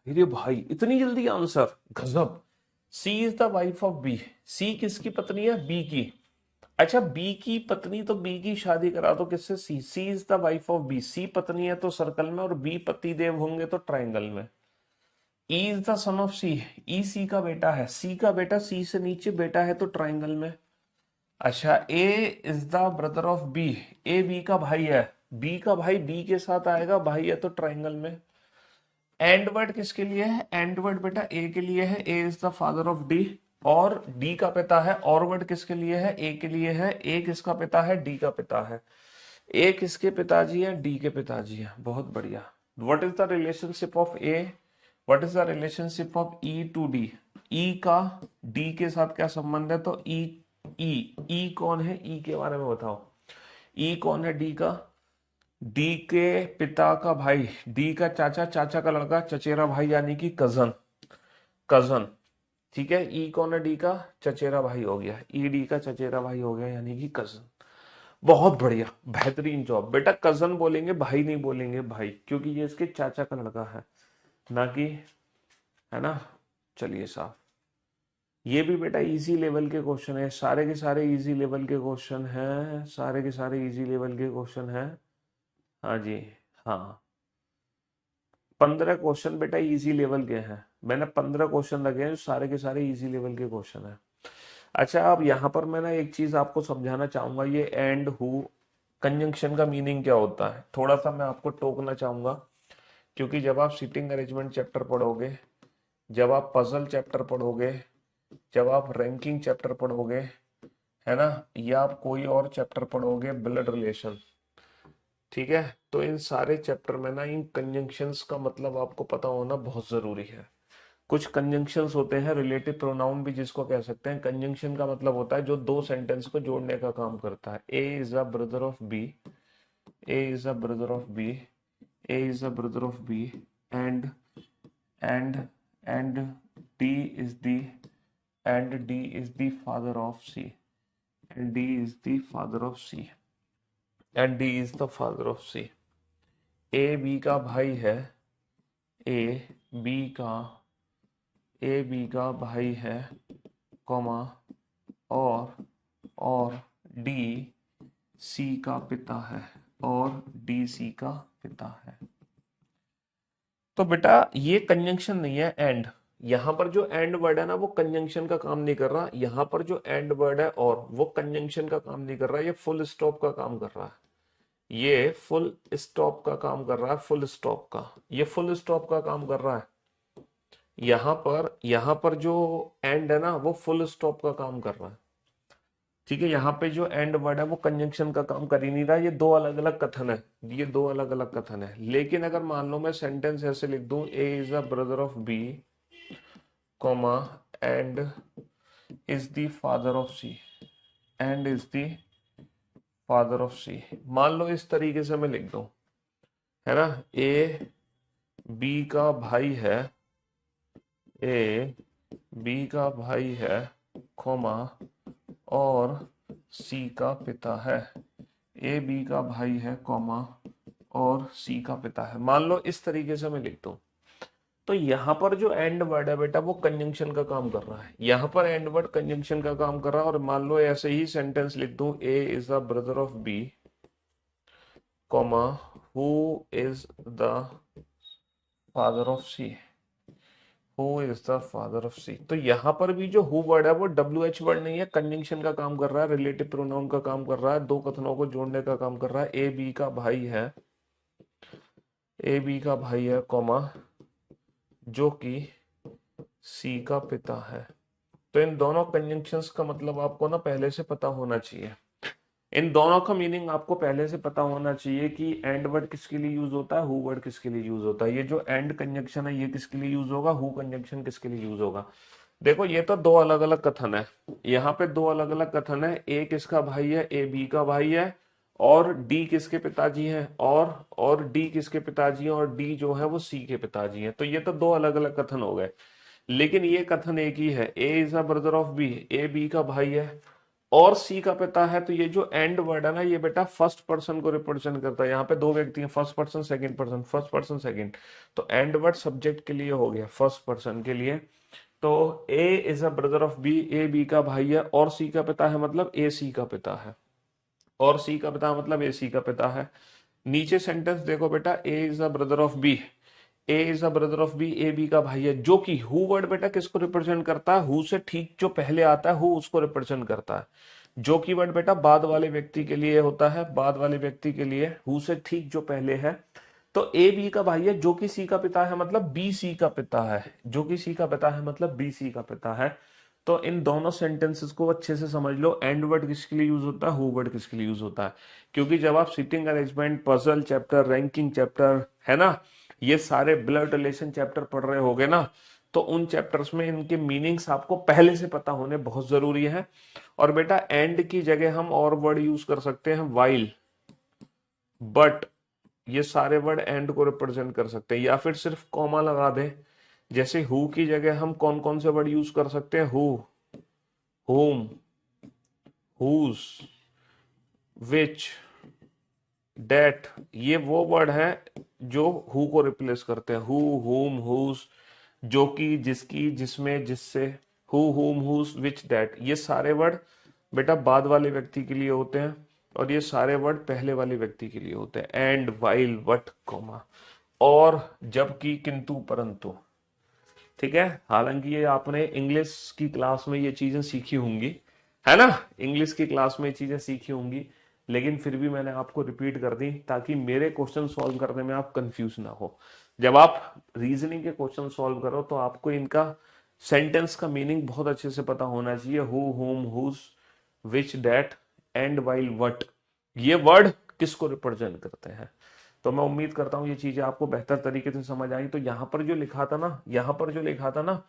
अरे भाई इतनी जल्दी आंसर, गजब। C is the wife of B. C किसकी पत्नी है? बी की। अच्छा, बी की पत्नी तो बी की शादी करा दो किससे? C. C is the wife of B. C पत्नी है तो सर्कल में, और बी पति देव होंगे तो ट्राइंगल में। E is the son of C. E C का बेटा है। सी का बेटा सी से नीचे बेटा है तो ट्राइंगल में। अच्छा, A is the brother of B. A B का भाई है। बी का भाई बी के साथ आएगा, भाई है तो ट्राइंगल में। एंड वर्ड किसके लिए है? एंड वर्ड बेटा ए के लिए है। A is the father of D, और डी का पिता है। और वर्ड किसके लिए है? ए के लिए है। ए किसका पिता है? डी का पिता है। ए किसके पिताजी है? डी के पिताजी है। बहुत बढ़िया। What is the relationship of A? What is the relationship of E to D? E का डी के साथ क्या संबंध है? तो ई, ई, ई कौन है? ई के बारे में बताओ। ई कौन है? डी का। डी के पिता का भाई, डी का चाचा, चाचा का लड़का, चचेरा भाई, यानी कि कजन। कजन, ठीक है। ई कौन है? डी का चचेरा भाई हो गया। ई डी का चचेरा भाई हो गया, यानी कि कजन। बहुत बढ़िया, बेहतरीन जॉब बेटा। कजन बोलेंगे, भाई नहीं बोलेंगे भाई, क्योंकि ये इसके चाचा का लड़का है, ना कि, है ना। चलिए साहब, ये भी बेटा इजी लेवल के क्वेश्चन है। सारे के सारे इजी लेवल के क्वेश्चन हैं। सारे के सारे इजी लेवल के क्वेश्चन हैं। हाँ जी। हाँ, 15 क्वेश्चन बेटा इजी लेवल के हैं। मैंने 15 क्वेश्चन रखे हैं जो सारे के सारे इजी लेवल के क्वेश्चन हैं। अच्छा, अब यहाँ पर मैं ना एक चीज आपको समझाना चाहूंगा। ये एंड हु कंजंक्शन का मीनिंग क्या होता है, थोड़ा सा मैं आपको टोकना चाहूंगा। क्योंकि जब आप सीटिंग अरेंजमेंट चैप्टर पढ़ोगे, जब आप पजल चैप्टर पढ़ोगे, जब आप रैंकिंग चैप्टर पढ़ोगे, है ना, या आप कोई और चैप्टर पढ़ोगे, ब्लड रिलेशन, ठीक है, तो इन सारे चैप्टर में ना इन कंजंक्शंस का मतलब आपको पता होना बहुत जरूरी है। कुछ कंजंक्शंस होते हैं, रिलेटिव प्रोनाउन भी जिसको कह सकते हैं। कंजंक्शन का मतलब होता है जो दो सेंटेंस को जोड़ने का काम करता है। A is a brother of B. A is a brother of B. A is a brother of B, and and and D is the, and D is the father of C, and D is the father of C, and D is the father of C. A B का भाई है। ए B का ए B का भाई है, comma, और D C का पिता है, और डी सी का पिता है। तो बेटा ये कंजंक्शन नहीं है एंड। यहां पर जो एंड वर्ड है ना, वो कंजंक्शन का काम नहीं कर रहा। यहां पर जो एंड वर्ड है और वो कंजंक्शन का काम नहीं कर रहा, ये फुल स्टॉप का काम कर रहा है। ये फुल स्टॉप का काम कर रहा है। फुल स्टॉप का, ये फुल स्टॉप का काम कर रहा है। यहां पर जो एंड है ना, वो फुल स्टॉप का काम कर रहा है। ठीक है, यहाँ पे जो एंड वर्ड है वो कंजंक्शन का काम कर ही नहीं रहा। ये दो अलग अलग कथन है। ये दो अलग अलग कथन है। लेकिन अगर मान लो मैं सेंटेंस ऐसे लिख दूं, A is a brother of B, comma, and is the father of C, and is the father of C. मान लो इस तरीके से मैं लिख दूं, है ना, ए बी का भाई है, ए बी का भाई है, कॉमा, और सी का पिता है। ए बी का भाई है, कॉमा, और सी का पिता है। मान लो इस तरीके से मैं लिखता हूं, तो यहां पर जो एंड वर्ड है बेटा वो कंजंक्शन का काम कर रहा है। यहां पर एंड वर्ड कंजंक्शन का काम कर रहा है। और मान लो ऐसे ही सेंटेंस लिख दूं, A is the brother of B, comma, who is the father of C, who is the father of C. तो यहां पर भी जो हु वर्ड है वो डब्ल्यू एच वर्ड नहीं है, कंजंक्शन का काम कर रहा है, रिलेटिव प्रोनाउन का काम कर रहा है, दो कथनों को जोड़ने का काम कर रहा है। ए बी का भाई है, ए बी का भाई है, कॉमा, जो कि सी का पिता है। तो इन दोनों कंजंक्शंस का मतलब आपको ना पहले से पता होना चाहिए। इन दोनों का मीनिंग आपको पहले से पता होना चाहिए कि एंड वर्ड किसके लिए यूज होता है, हु वर्ड किसके लिए यूज होता है। ये जो एंड कंजंक्शन है ये किसके लिए यूज होगा, हु कंजंक्शन किसके लिए यूज होगा। देखो ये तो दो अलग अलग कथन है। यहाँ पे दो अलग अलग कथन है। ए किसका भाई है? ए बी का भाई है। और डी किसके पिताजी हैं? और डी किसके पिताजी हैं? और डी जो है वो सी के पिताजी हैं। तो ये तो दो अलग अलग कथन हो गए। लेकिन ये कथन एक ही है, A is a brother of B. A B का भाई है, और सी का पिता है, तो ये जो एंड वर्ड है ना, ये बेटा फर्स्ट पर्सन को रिप्रेजेंट करता है। यहाँ पे दो व्यक्ति हैं, first person second person, first person second, तो एंड वर्ड सब्जेक्ट के लिए हो गया, फर्स्ट पर्सन के लिए। तो A is a brother of B, A B का भाई है, और सी का पिता है मतलब ए सी का पिता है, और सी का पिता मतलब ए सी का पिता है। नीचे सेंटेंस देखो बेटा, A is a brother of B, A is a brother of B, A B का भाई है, जो कि हु वर्ड बेटा किसको रिप्रेजेंट करता है, हु से ठीक जो पहले आता है हु उसको रिप्रेजेंट करता है। जो कि वर्ड बेटा बाद वाले व्यक्ति के लिए होता है, बाद वाले व्यक्ति के लिए, हु से ठीक जो पहले है। तो ए बी का भाई है, जो कि सी का पिता है मतलब बी सी का पिता है, जो कि सी का पिता है मतलब बी सी का पिता है। तो इन दोनों सेंटेंसेस को अच्छे से समझ लो, एंड वर्ड किसके लिए यूज होता है, हु वर्ड किसके लिए यूज होता है। क्योंकि जब आप sitting arrangement, puzzle chapter, ranking chapter, है ना, ये सारे ब्लड रिलेशन चैप्टर पढ़ रहे होगे ना, तो उन चैप्टर्स में इनके मीनिंग्स आपको पहले से पता होने बहुत जरूरी है। और बेटा एंड की जगह हम और वर्ड यूज कर सकते हैं, वाइल, बट, ये सारे वर्ड एंड को रिप्रेजेंट कर सकते हैं, या फिर सिर्फ कॉमा लगा दे। जैसे हु की जगह हम कौन कौन से वर्ड यूज कर सकते हैं, who, whom, whose, which, that, ये वो वर्ड है जो हु को रिप्लेस करते हैं, हु, whom, whose, जो कि, जिसकी, जिसमें, जिससे, who, whom, whose, which, that, ये सारे वर्ड बेटा बाद वाले व्यक्ति के लिए होते हैं, और ये सारे वर्ड पहले वाले व्यक्ति के लिए होते हैं, एंड, वाइल, बट, कॉमा, और, जबकि, किंतु, परंतु। ठीक है, हालांकि ये आपने इंग्लिश की क्लास में ये चीजें सीखी होंगी, है ना, इंग्लिश की क्लास में ये चीजें सीखी होंगी, लेकिन फिर भी मैंने आपको रिपीट कर दी ताकि मेरे क्वेश्चन सॉल्व करने में आप कंफ्यूज ना हो। जब आप रीजनिंग के क्वेश्चन सॉल्व करो तो आपको इनका सेंटेंस का मीनिंग बहुत अच्छे से पता होना चाहिए, who, whom, whose, which, that, and, while, what, ये वर्ड किसको रिप्रेजेंट करते हैं। तो मैं उम्मीद करता हूं ये चीजें आपको बेहतर तरीके से समझ आई। तो यहां पर जो लिखा था ना, यहां पर जो लिखा था ना,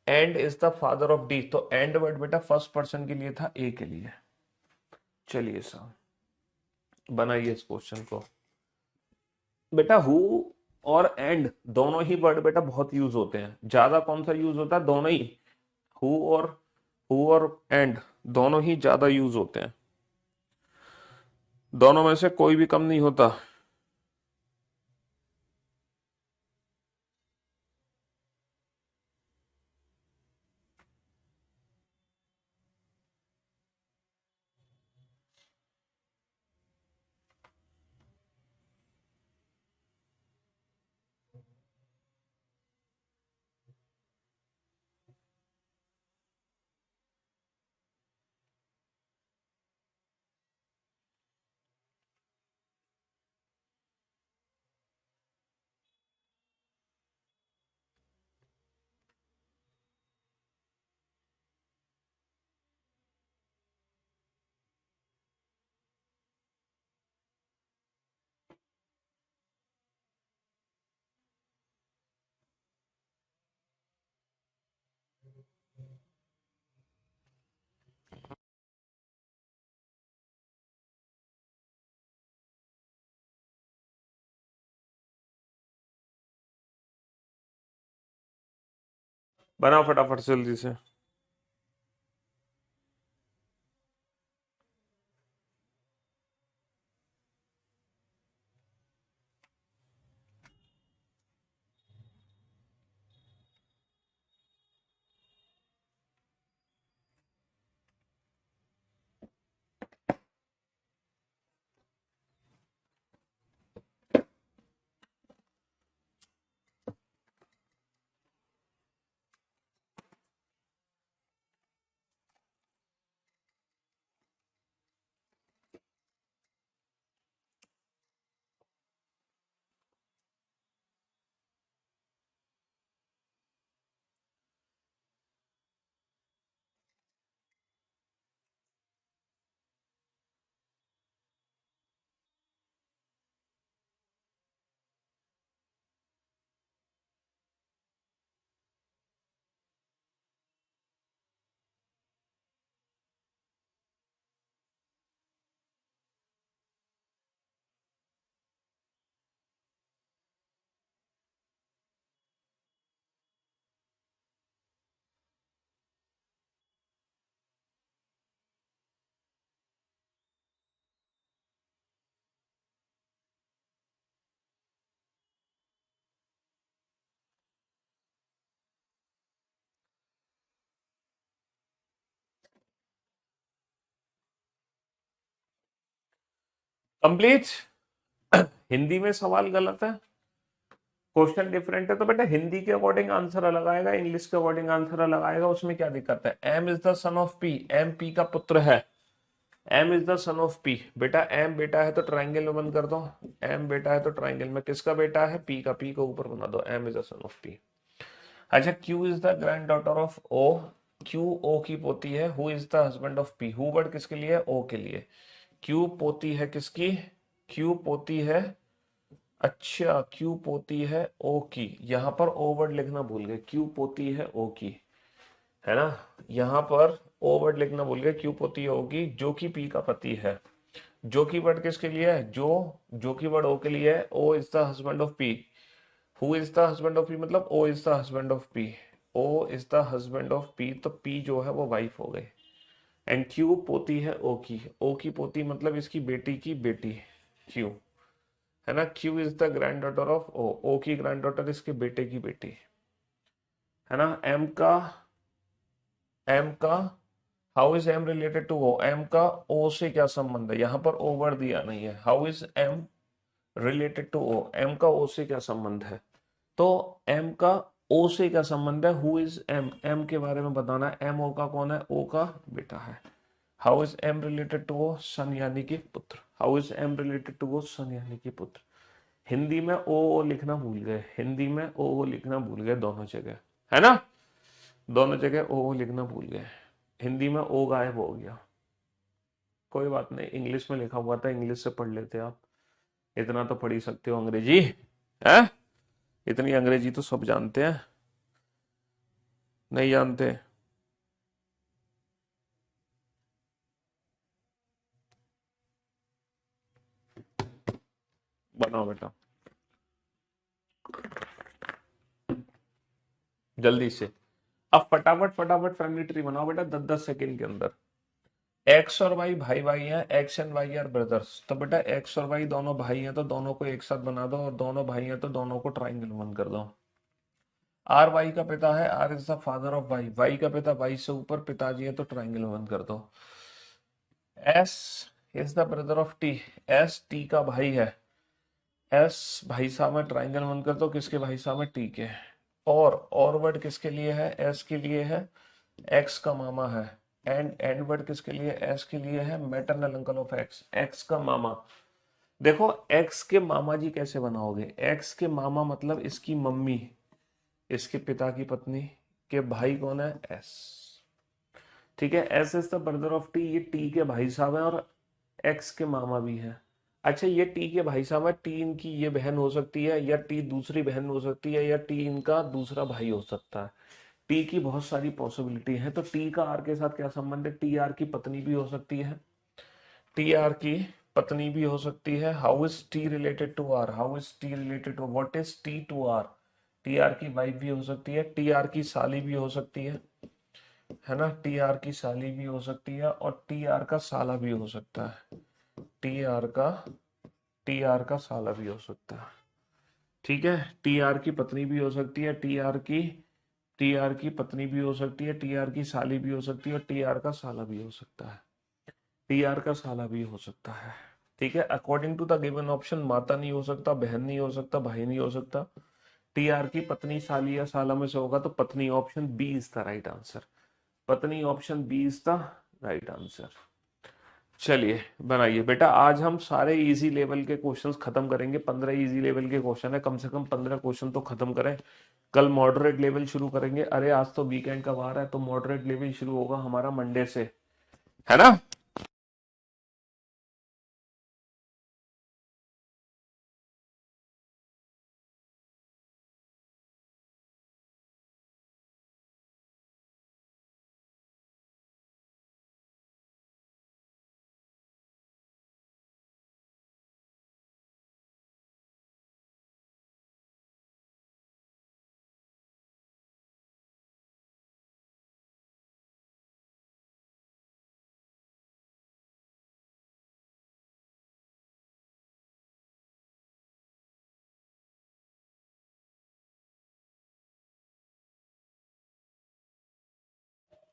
and is the father of D, तो एंड वर्ड बेटा फर्स्ट पर्सन के लिए था, ए के लिए। चलिए साहब, बनाइए इस क्वेश्चन को। बेटा हु और एंड दोनों ही वर्ड बेटा बहुत यूज होते हैं, ज्यादा कौन सा यूज होता है, दोनों ही, हु और, हु और एंड दोनों ही ज्यादा यूज होते हैं, दोनों में से कोई भी कम नहीं होता। बनाओ फटाफट से जल्दी से। कंप्लीट। हिंदी में सवाल गलत है, क्वेश्चन डिफरेंट है, तो बेटा हिंदी के अकॉर्डिंग आंसर अलग आएगा, इंग्लिश के अकॉर्डिंग आंसर अलग आएगा, उसमें क्या दिक्कत है। M is the son of P, M P का पुत्र है। M is the son of P, बेटा एम बेटा है तो ट्राइंगल में बंद कर दो। एम बेटा है तो ट्राइंगल में किसका बेटा है, पी का, पी को ऊपर बना दो, M is the son of P. अच्छा, Q is the granddaughter of O, Q O की पोती है। Who is the husband of P, who word किसके लिए, ओ के लिए। क्यू पोती है किसकी, क्यू पोती है, अच्छा क्यू पोती है ओ की, यहां पर ओ वर्ड लिखना भूल गए, क्यू पोती है ओ की, है ना, यहां पर ओ वर्ड लिखना भूल गए, क्यू पोती है ओ की, जो कि पी का पति है। जो की वर्ड किसके लिए है, जो की वर्ड ओ के लिए है। O is the husband of P, who is the husband of P मतलब O is the husband of P, O is the husband of P, तो पी जो है वो वाइफ हो गई। एंड क्यू पोती है ओ की, ओ की पोती मतलब इसकी बेटी की बेटी, क्यू, है ना। Q is the granddaughter of O, O की ग्रैंड डॉटर इसके बेटे की बेटी, है ना। एम का how is M related to O, M का ओ से क्या संबंध है, यहां पर ओ वर्ड दिया नहीं है। How is M related to O, M का ओ से क्या संबंध है, तो एम का ओ से क्या संबंध है, हु इज एम, एम के बारे में बताना है, एम ओ का कौन है, ओ का बेटा है। How is M related to O, son यानी कि पुत्र, how is M related to O, son यानी कि पुत्र। हिंदी में ओ लिखना भूल गए, हिंदी में ओ लिखना भूल गए दोनों जगह, है ना, दोनों जगह ओ लिखना भूल गए, हिंदी में ओ गायब हो गया। कोई बात नहीं, इंग्लिश में लिखा हुआ था, इंग्लिश से पढ़ लेते आप, इतना तो पढ़ ही सकते हो अंग्रेजी, है, इतनी अंग्रेजी तो सब जानते हैं, नहीं जानते। बनाओ बेटा जल्दी से, अब फटाफट फटाफट फैमिली ट्री बनाओ बेटा 10-10 सेकेंड के अंदर। एक्स और वाई भाई भाई हैं, X and Y are brothers, तो बेटा एक्स और वाई दोनों भाई हैं तो दोनों को एक साथ बना दो, और दोनों भाई हैं तो दोनों को ट्राइंगल बंद कर दो। आर वाई का पिता है, R is the father of Y, Y का पिता वाई से ऊपर पिताजी है तो ट्राइंगल बंद कर दो। S is the brother of T, S T का भाई है, एस भाई साहब में ट्राइंगल बंद कर दो, किसके भाई साहब में, टी के। और वर्ड किसके लिए है, एस के लिए है, एक्स का मामा है। एंड वर्ड किसके लिए, एस के लिए है, maternal uncle of x, x का मामा। देखो एक्स के मामा जी कैसे बनाओगे, एक्स के मामा मतलब इसकी मम्मी, इसके पिता की पत्नी के भाई कौन है, एस, ठीक है। S is the brother of T, ये टी के भाई साहब है और एक्स के मामा भी है। अच्छा ये टी के भाई साहब है, टी इनकी ये बहन हो सकती है, या टी दूसरी बहन हो सकती है, या टी इनका दूसरा भाई हो सकता है। टी की बहुत सारी पॉसिबिलिटी है, तो टी का आर के साथ क्या संबंध है, टी आर की पत्नी भी हो सकती है, टी आर की पत्नी भी हो सकती है। How is T related to R, how is T related to, what is T to R, T R की वाइफ भी हो सकती है, टी आर की साली भी हो सकती है ना, टी आर की साली भी हो सकती है, और टी आर का साला भी हो सकता है, टी आर का टी आर का साला भी हो सकता है, ठीक है। टी आर की पत्नी भी हो सकती है, टी आर की पत्नी भी हो सकती है, टी आर की साली भी हो सकती है, और टी आर का साला भी हो सकता है, टी आर का साला भी हो सकता है, ठीक है। According to the given option माता नहीं हो सकता, बहन नहीं हो सकता, भाई नहीं हो सकता, टी आर की पत्नी साली या साला में से होगा, तो पत्नी option B is the right answer, पत्नी option B is the right answer. चलिए बनाइए बेटा, आज हम सारे इजी लेवल के क्वेश्चंस खत्म करेंगे, 15 इजी लेवल के क्वेश्चन है, कम से कम 15 क्वेश्चन तो खत्म करें। कल मॉडरेट लेवल शुरू करेंगे, अरे आज तो वीकेंड का वार है, तो मॉडरेट लेवल शुरू होगा हमारा मंडे से, है ना।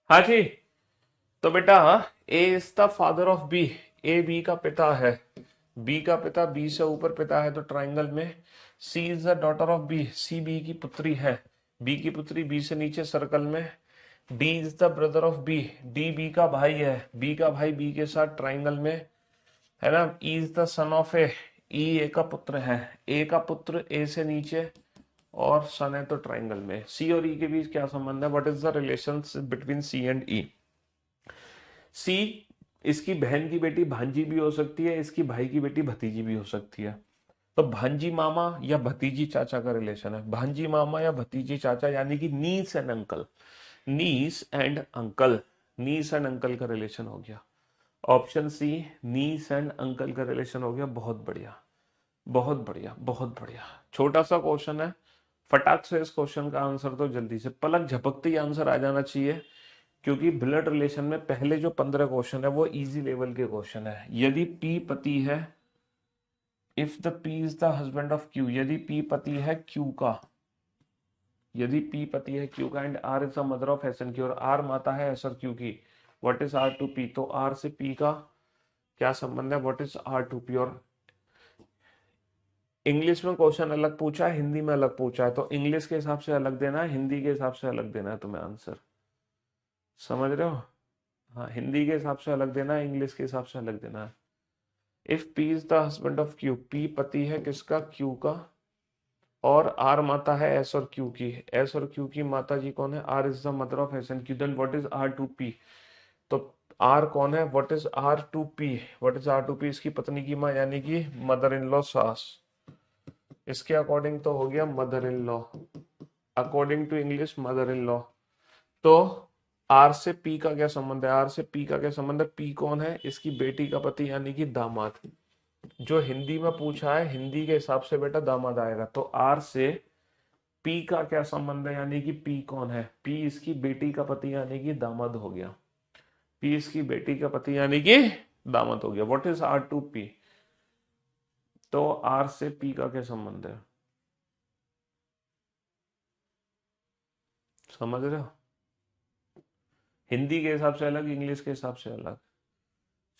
हाँ जी, तो बेटा A is the father of B, A B का पिता है, बी का पिता बी से ऊपर पिता है तो ट्राइंगल में। C is the daughter of B, C B की पुत्री है, बी की पुत्री बी से नीचे सर्कल में। D is the brother of B, D B का भाई है, बी का भाई बी के साथ ट्राइंगल में, है ना। E is the son of A, E A का पुत्र है, ए का पुत्र ए से नीचे और सन है तो ट्राइंगल में। सी और ई के बीच क्या संबंध है, what is the relation between C and E. C इसकी बहन की बेटी भांजी भी हो सकती है, इसकी भाई की बेटी भतीजी भी हो सकती है। तो भांजी मामा या भतीजी चाचा का रिलेशन है, भांजी मामा या भतीजी चाचा, यानी कि niece and uncle, niece and uncle, niece and uncle का रिलेशन हो गया। Option C, niece and uncle का रिलेशन हो गया। बहुत बढ़िया, बहुत बढ़िया, बहुत बढ़िया। छोटा सा क्वेश्चन है, फटाक से इस क्वेश्चन का आंसर तो जल्दी से पलक झपकते ही आंसर आ जाना चाहिए, क्योंकि ब्लड रिलेशन में पहले जो 15 क्वेश्चन है वो इजी लेवल के क्वेश्चन है। यदि पी पति है, if the P is the husband of Q, यदि पी पति है क्यू का, यदि पी पति है क्यू का, and R is the mother of S and Q, और आर माता है एस और क्यू की, what is R to P, तो आर से पी का क्या संबंध है, what is R to P. और इंग्लिश में क्वेश्चन अलग पूछा है, हिंदी में अलग पूछा है, तो इंग्लिश के हिसाब से अलग देना है, हिंदी के हिसाब से अलग देना है तुम्हें आंसर, समझ रहे हो। हाँ, हिंदी के हिसाब से अलग देना है, इंग्लिश के हिसाब से अलग देना है। If P is the husband of Q, P पति है किसका, क्यू का, और आर माता है एस और क्यू की, एस और क्यू की माता जी कौन है, R is the mother of S and Q, then what is R to P. तो आर कौन है, what is R to P, what is R to P, इसकी पत्नी की माँ, यानी कि मदर इन लॉ, सास। इसके अकॉर्डिंग तो हो गया mother in law, according to English mother in law. तो आर से पी का क्या संबंध है, आर से पी का क्या संबंध है, पी कौन है, इसकी बेटी का पति यानी कि दामाद। जो हिंदी में पूछा है हिंदी के हिसाब से बेटा दामाद आएगा। तो आर से पी का क्या संबंध है, यानी कि पी कौन है, पी इसकी बेटी का पति यानी कि दामाद हो गया, पी इसकी बेटी का पति यानी कि दामाद हो गया। What is R to P, तो आर से पी का क्या संबंध है, समझ रहे हो। हिंदी के हिसाब से अलग, इंग्लिश के हिसाब से अलग।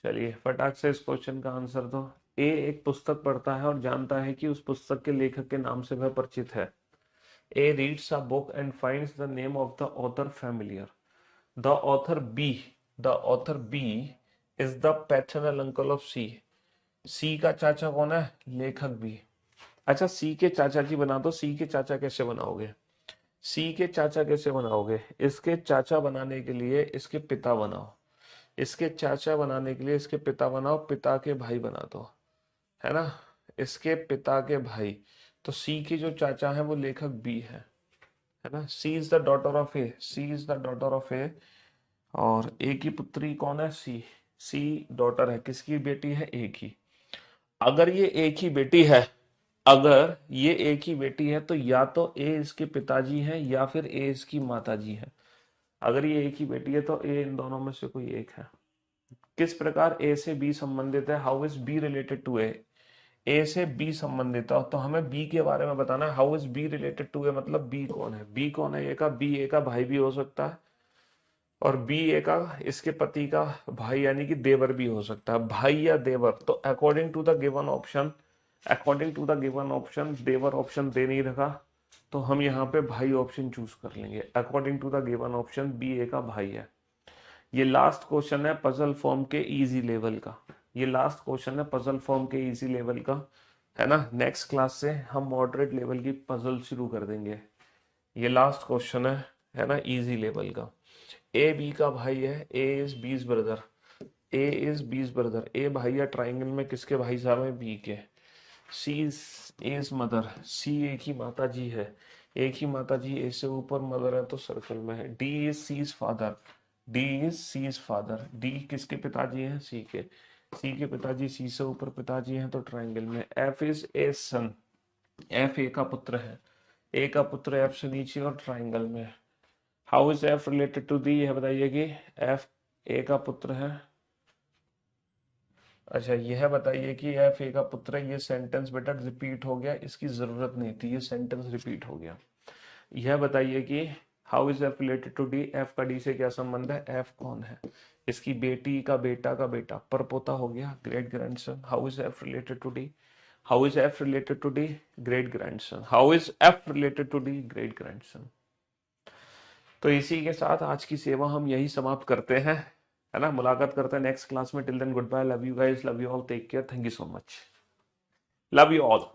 चलिए फटाक से इस क्वेश्चन का आंसर दो। ए एक पुस्तक पढ़ता है और जानता है कि उस पुस्तक के लेखक के नाम से वह परिचित है। A reads a book and finds the name of the author familiar. The author B, the author B is the paternal uncle of C. C का चाचा कौन है, लेखक बी। अच्छा, सी के चाचा जी बना दो, सी के चाचा कैसे बनाओगे, सी के चाचा कैसे बनाओगे, इसके चाचा बनाने के लिए इसके पिता बनाओ, इसके चाचा बनाने के लिए इसके पिता बनाओ, पिता के भाई बना दो, है ना, इसके पिता के भाई। तो सी के जो चाचा है वो लेखक बी है ना। C is the daughter of A, C is the daughter of A, और ए की पुत्री कौन है, सी, सी डॉटर है किसकी, बेटी है ए की। अगर ये एक ही बेटी है, अगर ये एक ही बेटी है तो या तो ए इसके पिताजी हैं या फिर ए इसकी माताजी है। अगर ये एक ही बेटी है तो ए इन दोनों में से कोई एक है। किस प्रकार ए से बी संबंधित है, how is B related to A, A से बी संबंधित है तो हमें बी के बारे में बताना है। How is B related to A, मतलब बी कौन है, बी कौन है, ए का, बी ए का भाई भी हो सकता है, और बी ए का इसके पति का भाई यानी कि देवर भी हो सकता है, भाई या देवर। तो according to the given option, according to the given option देवर ऑप्शन दे नहीं रखा, तो हम यहाँ पे भाई ऑप्शन चूज कर लेंगे। According to the given option B A का भाई है। ये लास्ट क्वेश्चन है पजल फॉर्म के इजी लेवल का, ये लास्ट क्वेश्चन है पजल फॉर्म के इजी लेवल का, है ना। नेक्स्ट क्लास से हम मॉडरेट लेवल की पजल शुरू कर देंगे। ये लास्ट क्वेश्चन है ना, इजी लेवल का। ए बी का भाई है, A is B's brother, A is B's brother, ए भाई या ट्राइंगल में किसके भाई साहब है, बी के। सी इज मदर, सी एक ही माता जी है, एक ही माता जी ए से ऊपर मदर है तो सर्कल में है। D is C's father, D is C's father, D किसके पिताजी हैं, सी के, सी के पिताजी सी से ऊपर पिताजी हैं तो ट्राइंगल में। F is A son, F A का पुत्र है, ए का पुत्र एफ से नीचे और ट्राइंगल में। How is F related to D, यह बताइए कि एफ ए का पुत्र है। अच्छा, यह बताइए कि एफ ए का पुत्र है, ये सेंटेंस बेटा रिपीट हो गया, इसकी जरूरत नहीं थी, ये सेंटेंस रिपीट हो गया। यह बताइए कि how is F related to D, F का डी से क्या संबंध है, एफ कौन है, इसकी बेटी का बेटा परपोता हो गया, great grandson. How is F related to D, how is F related to D, great grandson. How is F related to D, great grandson. तो इसी के साथ आज की सेवा हम यही समाप्त करते हैं, है ना। मुलाकात करते हैं नेक्स्ट क्लास में। Till then good bye, love you guys, love you all, take care, thank you so much, love you all.